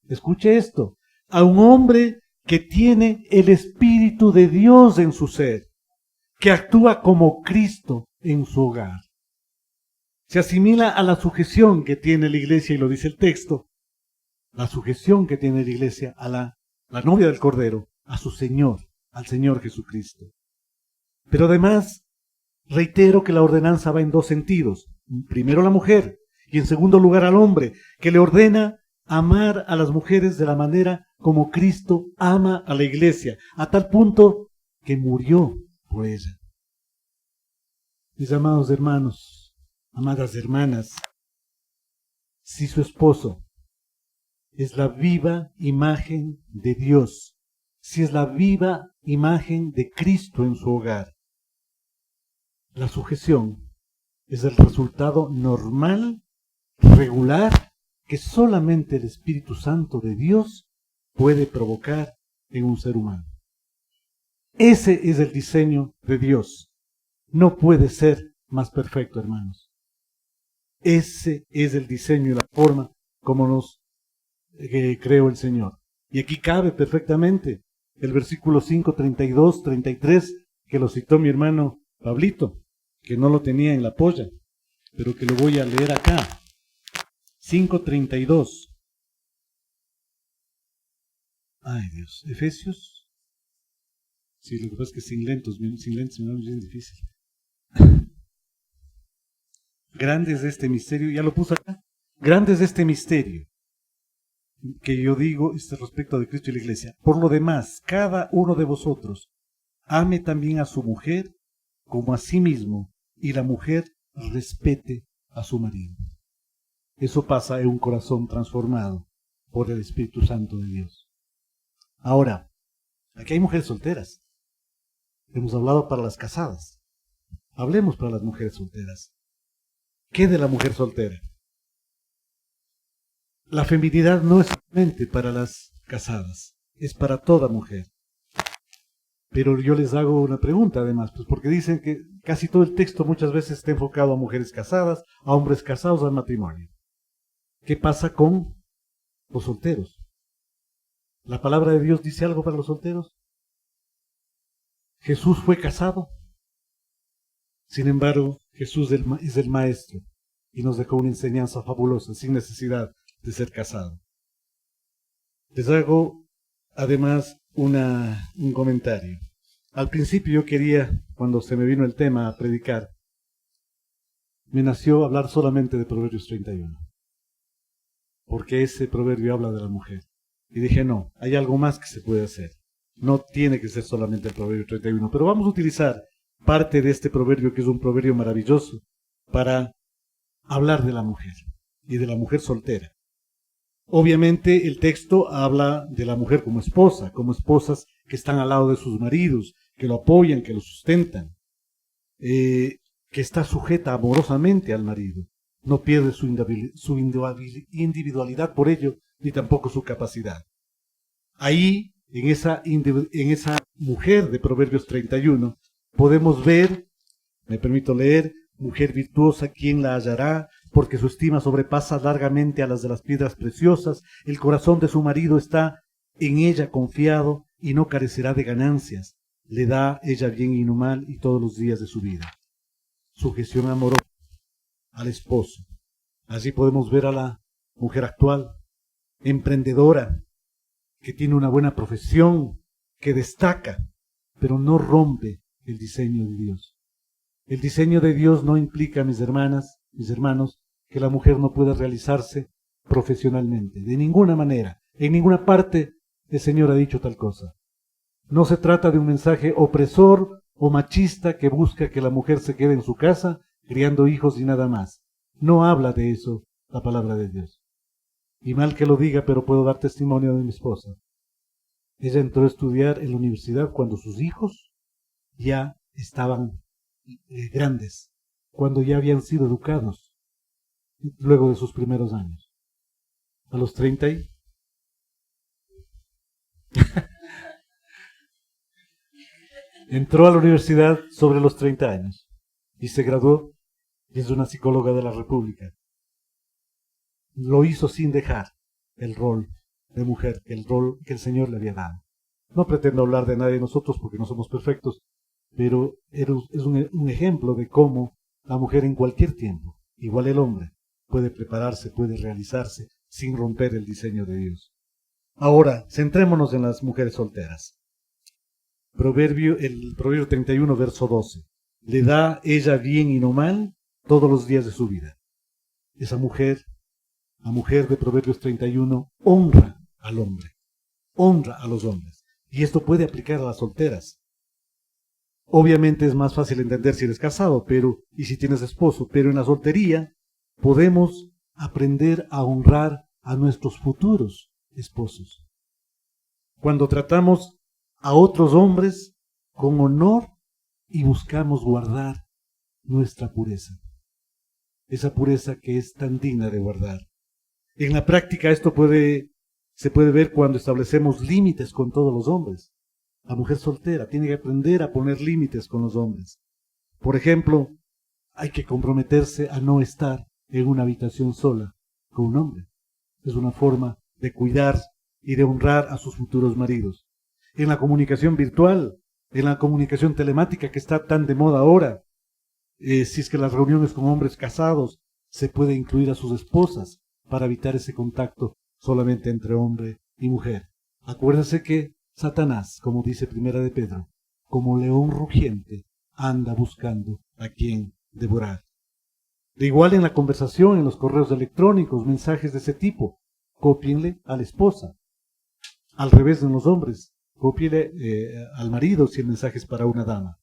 Speaker 4: escuche esto, a un hombre que tiene el Espíritu de Dios en su ser, que actúa como Cristo en su hogar. Se asimila a la sujeción que tiene la iglesia, y lo dice el texto, la sujeción que tiene la iglesia a la novia del Cordero, a su Señor, al Señor Jesucristo. Pero además, reitero que la ordenanza va en dos sentidos. Primero la mujer, y en segundo lugar al hombre, que le ordena amar a las mujeres de la manera como Cristo ama a la iglesia, a tal punto que murió por ella. Mis amados hermanos, amadas hermanas, si su esposo es la viva imagen de Dios, si es la viva imagen de Cristo en su hogar, la sujeción es el resultado normal, regular, que solamente el Espíritu Santo de Dios puede provocar en un ser humano. Ese es el diseño de Dios. No puede ser más perfecto, hermanos. Ese es el diseño y la forma como nos creó el Señor. Y aquí cabe perfectamente el versículo 5, 32, 33, que lo citó mi hermano Pablito, que no lo tenía en la polla, pero que lo voy a leer acá. 5:32. Ay Dios, Efesios. Sí, lo que pasa es que sin lentes me es bien difícil. Grande es este misterio, ya lo puse acá. Grande es este misterio que yo digo respecto de Cristo y la iglesia. Por lo demás, cada uno de vosotros ame también a su mujer como a sí mismo, y la mujer respete a su marido. Eso pasa en un corazón transformado por el Espíritu Santo de Dios. Ahora, aquí hay mujeres solteras. Hemos hablado para las casadas. Hablemos para las mujeres solteras. ¿Qué de la mujer soltera? La feminidad no es solamente para las casadas, es para toda mujer. Pero yo les hago una pregunta además, pues porque dicen que casi todo el texto muchas veces está enfocado a mujeres casadas, a hombres casados, al matrimonio. ¿Qué pasa con los solteros? ¿La palabra de Dios dice algo para los solteros? Jesús fue casado. Sin embargo, Jesús es el maestro y nos dejó una enseñanza fabulosa sin necesidad de ser casado. Les hago además un comentario. Al principio yo quería, cuando se me vino el tema a predicar, me nació hablar solamente de Proverbios 31, porque ese proverbio habla de la mujer. Y dije, no, hay algo más que se puede hacer. No tiene que ser solamente el Proverbio 31, pero vamos a utilizar parte de este proverbio, que es un proverbio maravilloso, para hablar de la mujer y de la mujer soltera. Obviamente el texto habla de la mujer como esposa, como esposas que están al lado de sus maridos, que lo apoyan, que lo sustentan, que está sujeta amorosamente al marido. No pierde su individualidad por ello, ni tampoco su capacidad. Ahí, en esa mujer de Proverbios 31, podemos ver, me permito leer, mujer virtuosa, ¿quién la hallará? Porque su estima sobrepasa largamente a las de las piedras preciosas. El corazón de su marido está en ella confiado y no carecerá de ganancias. Le da ella bien y no mal y todos los días de su vida. Sujeción amorosa al esposo. Allí podemos ver a la mujer actual, emprendedora, que tiene una buena profesión, que destaca, pero no rompe el diseño de Dios. El diseño de Dios no implica, mis hermanas, mis hermanos, que la mujer no pueda realizarse profesionalmente, de ninguna manera. En ninguna parte el Señor ha dicho tal cosa. No se trata de un mensaje opresor o machista que busca que la mujer se quede en su casa criando hijos y nada más. No habla de eso la palabra de Dios. Y mal que lo diga, pero puedo dar testimonio de mi esposa. Ella entró a estudiar en la universidad cuando sus hijos ya estaban grandes, cuando ya habían sido educados, luego de sus primeros años. A los 30 y... entró a la universidad sobre los 30 años y se graduó y es una psicóloga de la República. Lo hizo sin dejar el rol de mujer, el rol que el Señor le había dado. No pretendo hablar de nadie de nosotros porque no somos perfectos, pero es un ejemplo de cómo la mujer en cualquier tiempo, igual el hombre, puede prepararse, puede realizarse sin romper el diseño de Dios. Ahora, centrémonos en las mujeres solteras. El Proverbio 31, verso 12. Le da ella bien y no mal todos los días de su vida. Esa mujer, la mujer de Proverbios 31, honra al hombre, honra a los hombres. Y esto puede aplicar a las solteras. Obviamente es más fácil entender si eres casado, y si tienes esposo, pero en la soltería podemos aprender a honrar a nuestros futuros esposos. Cuando tratamos a otros hombres con honor y buscamos guardar nuestra pureza. Esa pureza que es tan digna de guardar. En la práctica esto se puede ver cuando establecemos límites con todos los hombres. La mujer soltera tiene que aprender a poner límites con los hombres. Por ejemplo, hay que comprometerse a no estar en una habitación sola con un hombre. Es una forma de cuidar y de honrar a sus futuros maridos. En la comunicación virtual, en la comunicación telemática que está tan de moda ahora, si es que las reuniones con hombres casados se puede incluir a sus esposas para evitar ese contacto solamente entre hombre y mujer. Acuérdense que Satanás, como dice Primera de Pedro, como león rugiente, anda buscando a quien devorar. De igual en la conversación, en los correos electrónicos, mensajes de ese tipo, cópienle a la esposa. Al revés de los hombres, cópienle al marido si el mensaje es para una dama.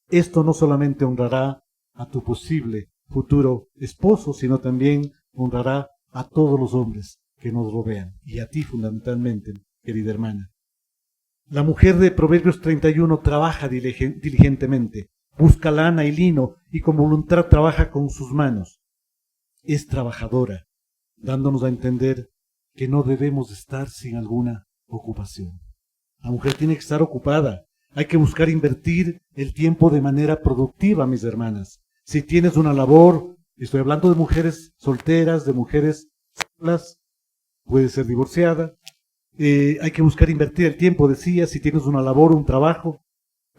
Speaker 4: Esto no solamente honrará a tu posible futuro esposo, sino también honrará a todos los hombres que nos rodean, y a ti fundamentalmente, querida hermana. La mujer de Proverbios 31 trabaja diligentemente, busca lana y lino, y con voluntad trabaja con sus manos. Es trabajadora, dándonos a entender que no debemos estar sin alguna ocupación. La mujer tiene que estar ocupada. Hay que buscar invertir el tiempo de manera productiva, mis hermanas. Si tienes una labor, estoy hablando de mujeres solteras, de mujeres solas, puede ser divorciada. Hay que buscar invertir el tiempo, decía, si tienes una labor, un trabajo,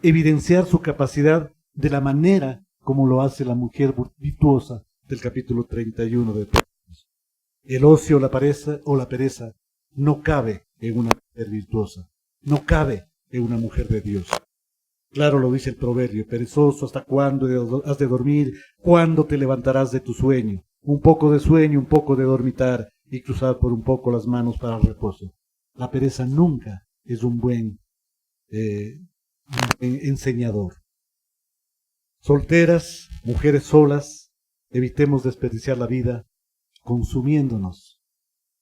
Speaker 4: evidenciar su capacidad de la manera como lo hace la mujer virtuosa del capítulo 31 de Proverbios. El ocio, la pereza no cabe en una mujer virtuosa, no cabe en una mujer de Dios. Claro lo dice el proverbio, perezoso, ¿hasta cuándo has de dormir? ¿Cuándo te levantarás de tu sueño? Un poco de sueño, un poco de dormitar y cruzar por un poco las manos para el reposo. La pereza nunca es un buen enseñador. Solteras, mujeres solas, evitemos desperdiciar la vida consumiéndonos,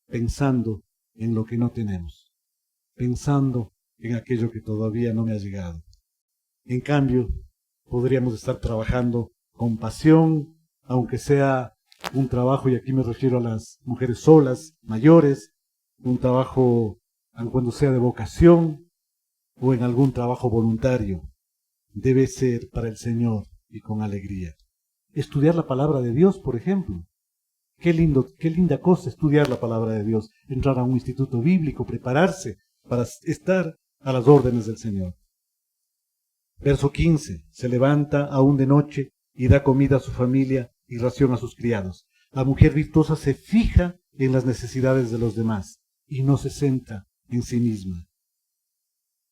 Speaker 4: pensando en lo que no tenemos, pensando en aquello que todavía no me ha llegado. En cambio, podríamos estar trabajando con pasión, aunque sea un trabajo, y aquí me refiero a las mujeres solas, mayores, un trabajo, aun cuando sea de vocación, o en algún trabajo voluntario. Debe ser para el Señor y con alegría. Estudiar la palabra de Dios, por ejemplo. Qué linda cosa estudiar la palabra de Dios, entrar a un instituto bíblico, prepararse para estar a las órdenes del Señor. Verso 15. Se levanta aún de noche y da comida a su familia y ración a sus criados. La mujer virtuosa se fija en las necesidades de los demás y no se centra en sí misma.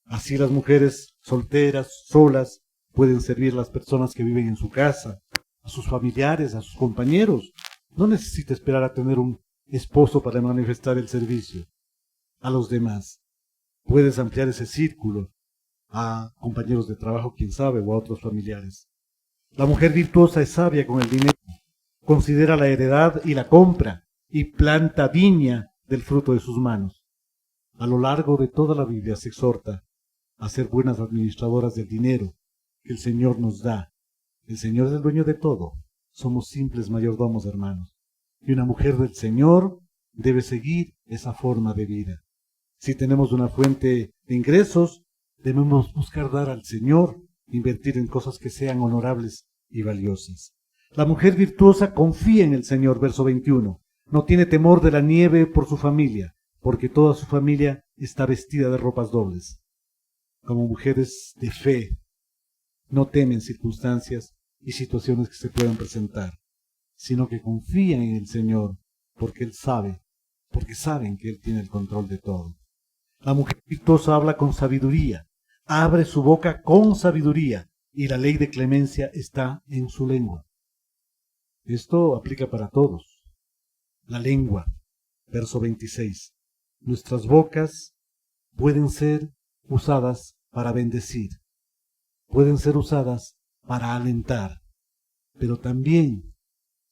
Speaker 4: Así las mujeres solteras, solas, pueden servir a las personas que viven en su casa, a sus familiares, a sus compañeros. No necesita esperar a tener un esposo para manifestar el servicio a los demás. Puedes ampliar ese círculo a compañeros de trabajo, quién sabe, o a otros familiares. La mujer virtuosa es sabia con el dinero, considera la heredad y la compra, y planta viña del fruto de sus manos. A lo largo de toda la Biblia se exhorta a ser buenas administradoras del dinero que el Señor nos da. El Señor es el dueño de todo. Somos simples mayordomos, hermanos. Y una mujer del Señor debe seguir esa forma de vida. Si tenemos una fuente de ingresos, debemos buscar dar al Señor, invertir en cosas que sean honorables y valiosas. La mujer virtuosa confía en el Señor, verso 21. No tiene temor de la nieve por su familia, porque toda su familia está vestida de ropas dobles. Como mujeres de fe, no temen circunstancias y situaciones que se puedan presentar, sino que confían en el Señor, porque saben que Él tiene el control de todo. La mujer virtuosa habla con sabiduría, abre su boca con sabiduría, y la ley de clemencia está en su lengua. Esto aplica para todos. La lengua, verso 26. Nuestras bocas pueden ser usadas para bendecir, pueden ser usadas para alentar, pero también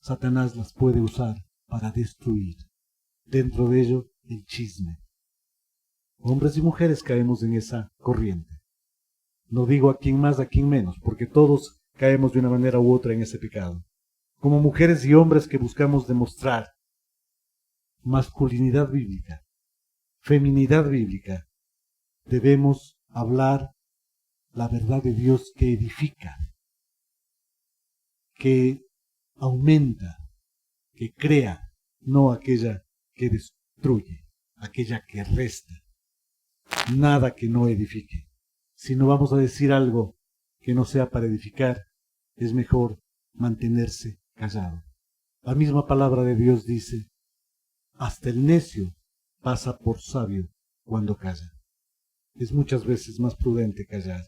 Speaker 4: Satanás las puede usar para destruir. Dentro de ello, el chisme. Hombres y mujeres caemos en esa corriente. No digo a quién más, a quién menos, porque todos caemos de una manera u otra en ese pecado. Como mujeres y hombres que buscamos demostrar masculinidad bíblica, feminidad bíblica, debemos hablar la verdad de Dios que edifica, que aumenta, que crea, no aquella que destruye, aquella que resta. Nada que no edifique. Si no vamos a decir algo que no sea para edificar, es mejor mantenerse callado. La misma palabra de Dios dice, hasta el necio pasa por sabio cuando calla. Es muchas veces más prudente callar.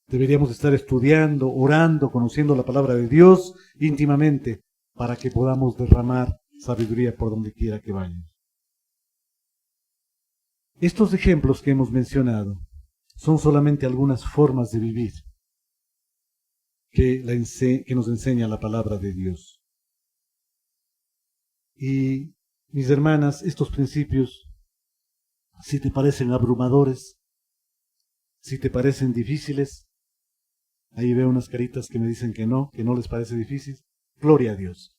Speaker 4: Deberíamos estar estudiando, orando, conociendo la palabra de Dios íntimamente para que podamos derramar sabiduría por donde quiera que vayamos. Estos ejemplos que hemos mencionado son solamente algunas formas de vivir que nos enseña la palabra de Dios. Y, mis hermanas, estos principios, si te parecen abrumadores, si te parecen difíciles, ahí veo unas caritas que me dicen que no les parece difícil, gloria a Dios.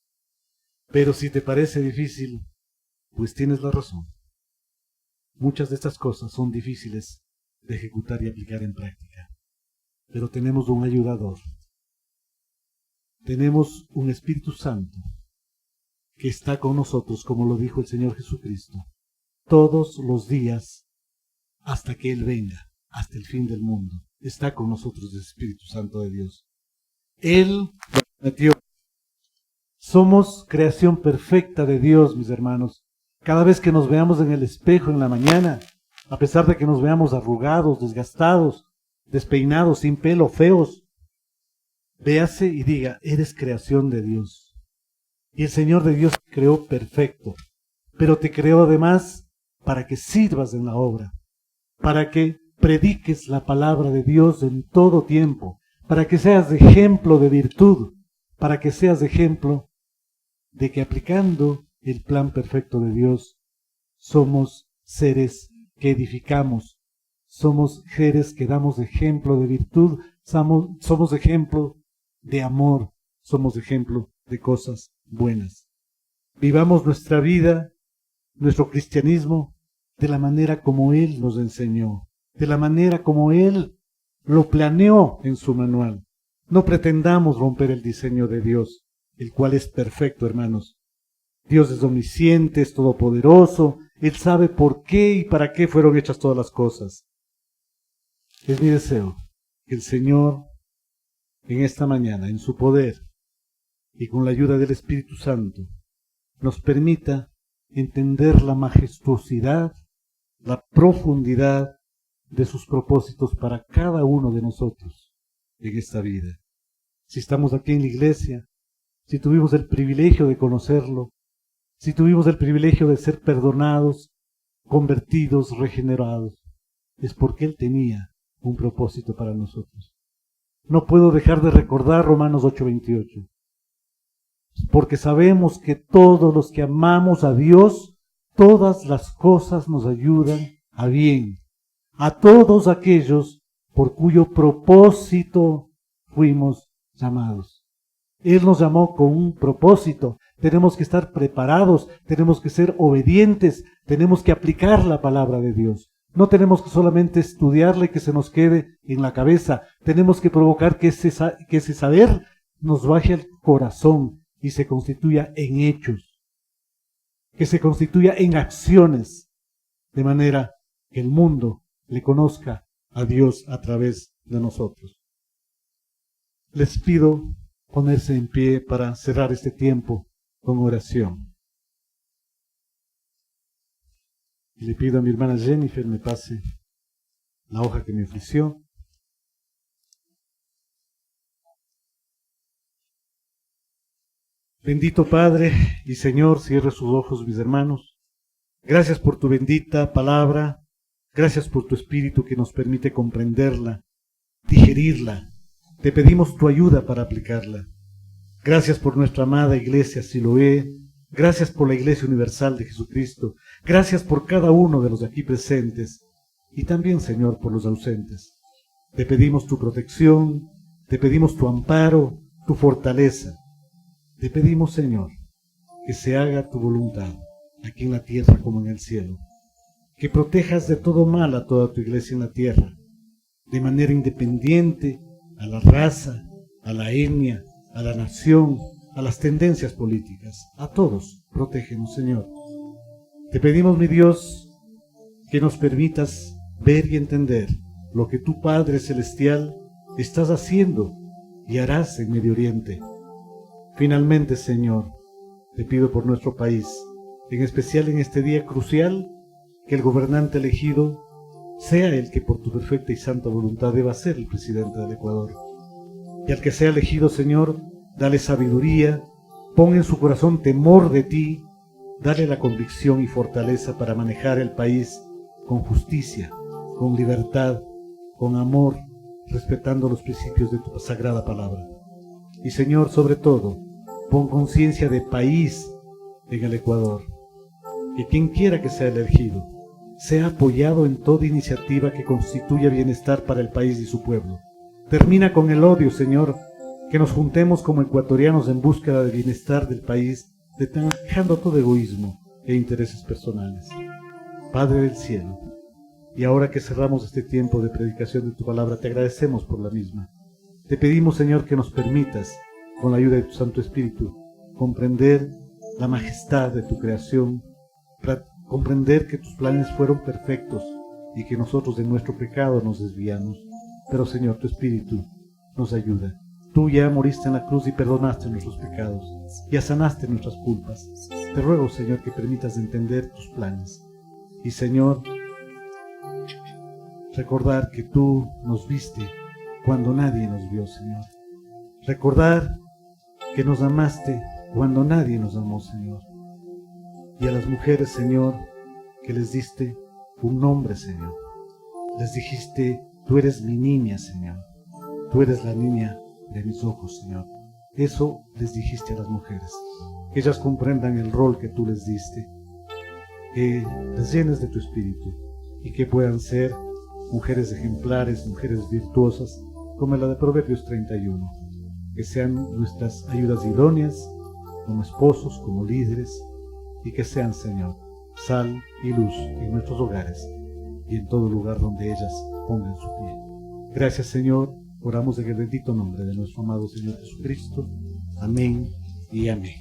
Speaker 4: Pero si te parece difícil, pues tienes la razón. Muchas de estas cosas son difíciles de ejecutar y aplicar en práctica. Pero tenemos un ayudador. Tenemos un Espíritu Santo que está con nosotros, como lo dijo el Señor Jesucristo, todos los días hasta que Él venga, hasta el fin del mundo. Está con nosotros el Espíritu Santo de Dios. Él lo prometió. Somos creación perfecta de Dios, mis hermanos. Cada vez que nos veamos en el espejo en la mañana, a pesar de que nos veamos arrugados, desgastados, despeinados, sin pelo, feos, véase y diga, eres creación de Dios. Y el Señor de Dios te creó perfecto, pero te creó además para que sirvas en la obra, para que prediques la palabra de Dios en todo tiempo, para que seas de ejemplo de virtud, para que seas de ejemplo de que aplicando el plan perfecto de Dios, somos seres que edificamos, somos seres que damos ejemplo de virtud, somos ejemplo de amor, somos ejemplo de cosas buenas. Vivamos nuestra vida, nuestro cristianismo, de la manera como Él nos enseñó, de la manera como Él lo planeó en su manual. No pretendamos romper el diseño de Dios, el cual es perfecto, hermanos. Dios es omnisciente, es todopoderoso, Él sabe por qué y para qué fueron hechas todas las cosas. Es mi deseo que el Señor, en esta mañana, en su poder y con la ayuda del Espíritu Santo, nos permita entender la majestuosidad, la profundidad de sus propósitos para cada uno de nosotros en esta vida. Si estamos aquí en la iglesia, si tuvimos el privilegio de conocerlo, si tuvimos el privilegio de ser perdonados, convertidos, regenerados, es porque Él tenía un propósito para nosotros. No puedo dejar de recordar Romanos 8:28, porque sabemos que todos los que amamos a Dios, todas las cosas nos ayudan a bien, a todos aquellos por cuyo propósito fuimos llamados. Él nos llamó con un propósito. Tenemos que estar preparados, tenemos que ser obedientes, tenemos que aplicar la palabra de Dios. No tenemos que solamente estudiarla y que se nos quede en la cabeza. Tenemos que provocar que ese saber nos baje al corazón y se constituya en hechos, que se constituya en acciones, de manera que el mundo le conozca a Dios a través de nosotros. Les pido ponerse en pie para cerrar este tiempo con oración. Y le pido a mi hermana Jennifer me pase la hoja que me ofreció. Bendito Padre y Señor, cierre sus ojos, mis hermanos. Gracias por tu bendita palabra. Gracias por tu Espíritu que nos permite comprenderla, digerirla. Te pedimos tu ayuda para aplicarla. Gracias por nuestra amada Iglesia Siloé. Gracias por la Iglesia Universal de Jesucristo. Gracias por cada uno de los aquí presentes. Y también, Señor, por los ausentes. Te pedimos tu protección. Te pedimos tu amparo, tu fortaleza. Te pedimos, Señor, que se haga tu voluntad, aquí en la tierra como en el cielo. Que protejas de todo mal a toda tu Iglesia en la tierra, de manera independiente a la raza, a la etnia, a la nación, a las tendencias políticas. A todos, protégenos, Señor. Te pedimos, mi Dios, que nos permitas ver y entender lo que tu Padre Celestial estás haciendo y harás en Medio Oriente. Finalmente, Señor, te pido por nuestro país, en especial en este día crucial, que el gobernante elegido sea el que por tu perfecta y santa voluntad deba ser el presidente del Ecuador. Y al que sea elegido, Señor, dale sabiduría, pon en su corazón temor de ti, dale la convicción y fortaleza para manejar el país con justicia, con libertad, con amor, respetando los principios de tu sagrada palabra. Y Señor, sobre todo, pon conciencia de país en el Ecuador, que quien quiera que sea elegido, sea apoyado en toda iniciativa que constituya bienestar para el país y su pueblo. Termina con el odio, Señor, que nos juntemos como ecuatorianos en búsqueda del bienestar del país, dejando todo egoísmo e intereses personales. Padre del cielo, y ahora que cerramos este tiempo de predicación de tu palabra, te agradecemos por la misma. Te pedimos, Señor, que nos permitas, con la ayuda de tu Santo Espíritu, comprender la majestad de tu creación, comprender que tus planes fueron perfectos y que nosotros de nuestro pecado nos desviamos. Pero, Señor, tu Espíritu nos ayuda. Tú ya moriste en la cruz y perdonaste nuestros pecados, ya sanaste nuestras culpas. Te ruego, Señor, que permitas entender tus planes. Y, Señor, Recordar que tú nos viste cuando nadie nos vio, Señor. Recordar que nos amaste cuando nadie nos amó, Señor. Y a las mujeres, Señor, que les diste un nombre, Señor. Les dijiste, tú eres mi niña, Señor. Tú eres la niña de mis ojos, Señor. Eso les dijiste a las mujeres. Que ellas comprendan el rol que tú les diste. Que las llenes de tu espíritu y que puedan ser mujeres ejemplares, mujeres virtuosas, como la de Proverbios 31. Que sean nuestras ayudas idóneas, como esposos, como líderes, y que sean, Señor, sal y luz en nuestros hogares y en todo lugar donde ellas pongan su pie. Gracias, Señor, oramos en el bendito nombre de nuestro amado Señor Jesucristo. Amén y amén.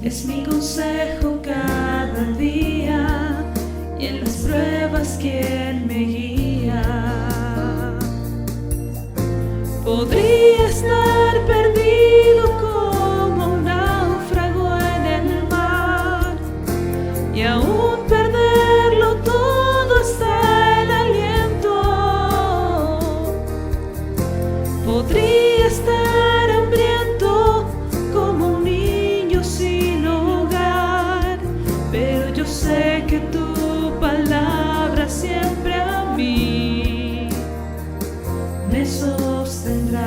Speaker 2: Es mi consejo cada día y en las pruebas quien me guía. Podría estar perdido como un náufrago en el mar y aún perderlo todo hasta el aliento. Podría estar hambriento como un niño sin hogar, pero yo sé que tu palabra siempre a mí me sostendrá.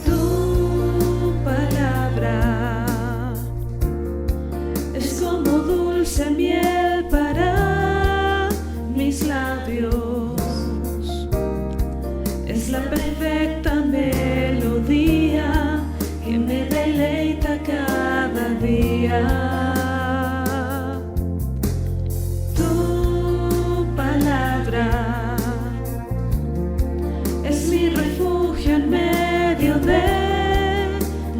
Speaker 2: Tu palabra es como dulce miel para mis labios, es la perfecta melodía que me deleita cada día. Tu palabra es mi refugio en medio de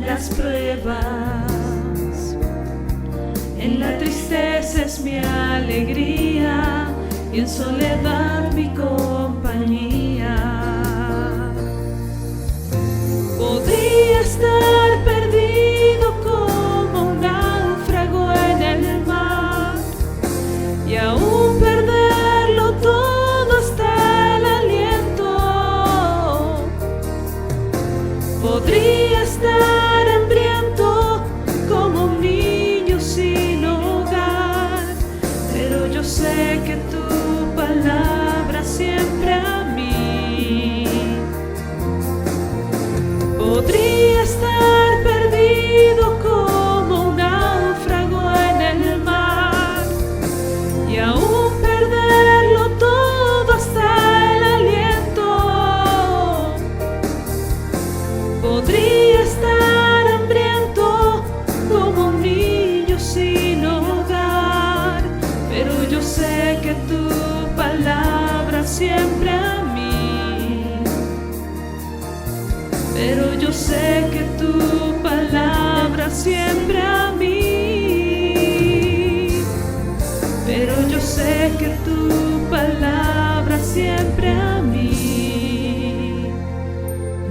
Speaker 2: las pruebas. En la tristeza es mi alegría y en soledad mi compañía. Podría estar perdido como un náufrago en el mar y aún perderlo todo hasta el aliento. Podría estar hambriento como un niño sin hogar, pero yo sé que tu palabra siempre a mí. Podría estar perdido como un náufrago en el mar y aún perderlo todo hasta el aliento. Podría estar hambriento como un niño sin hogar, pero yo sé que tu palabra siempre a mí. Pero yo sé que tu palabra siempre a mí. Pero yo sé que tu palabra siempre a mí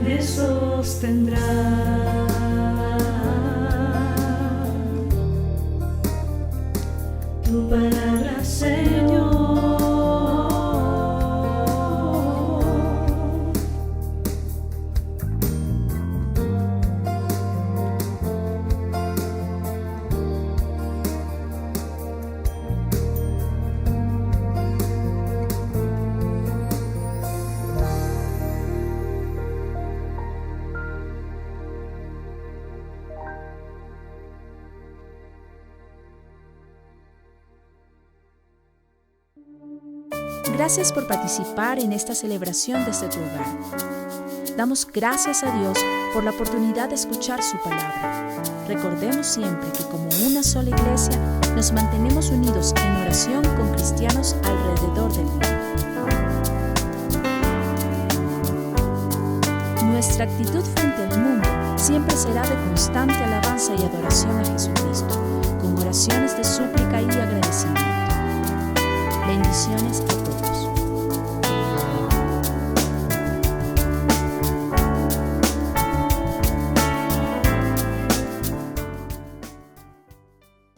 Speaker 2: me sostendrá. Tu palabra, Señor,
Speaker 3: Gracias por participar en esta celebración desde tu hogar. Damos gracias a Dios por la oportunidad de escuchar su palabra. Recordemos siempre que como una sola iglesia nos mantenemos unidos en oración con cristianos alrededor del mundo. Nuestra actitud frente al mundo siempre será de constante alabanza y adoración a Jesucristo, con oraciones de súplica y agradecimiento. Bendiciones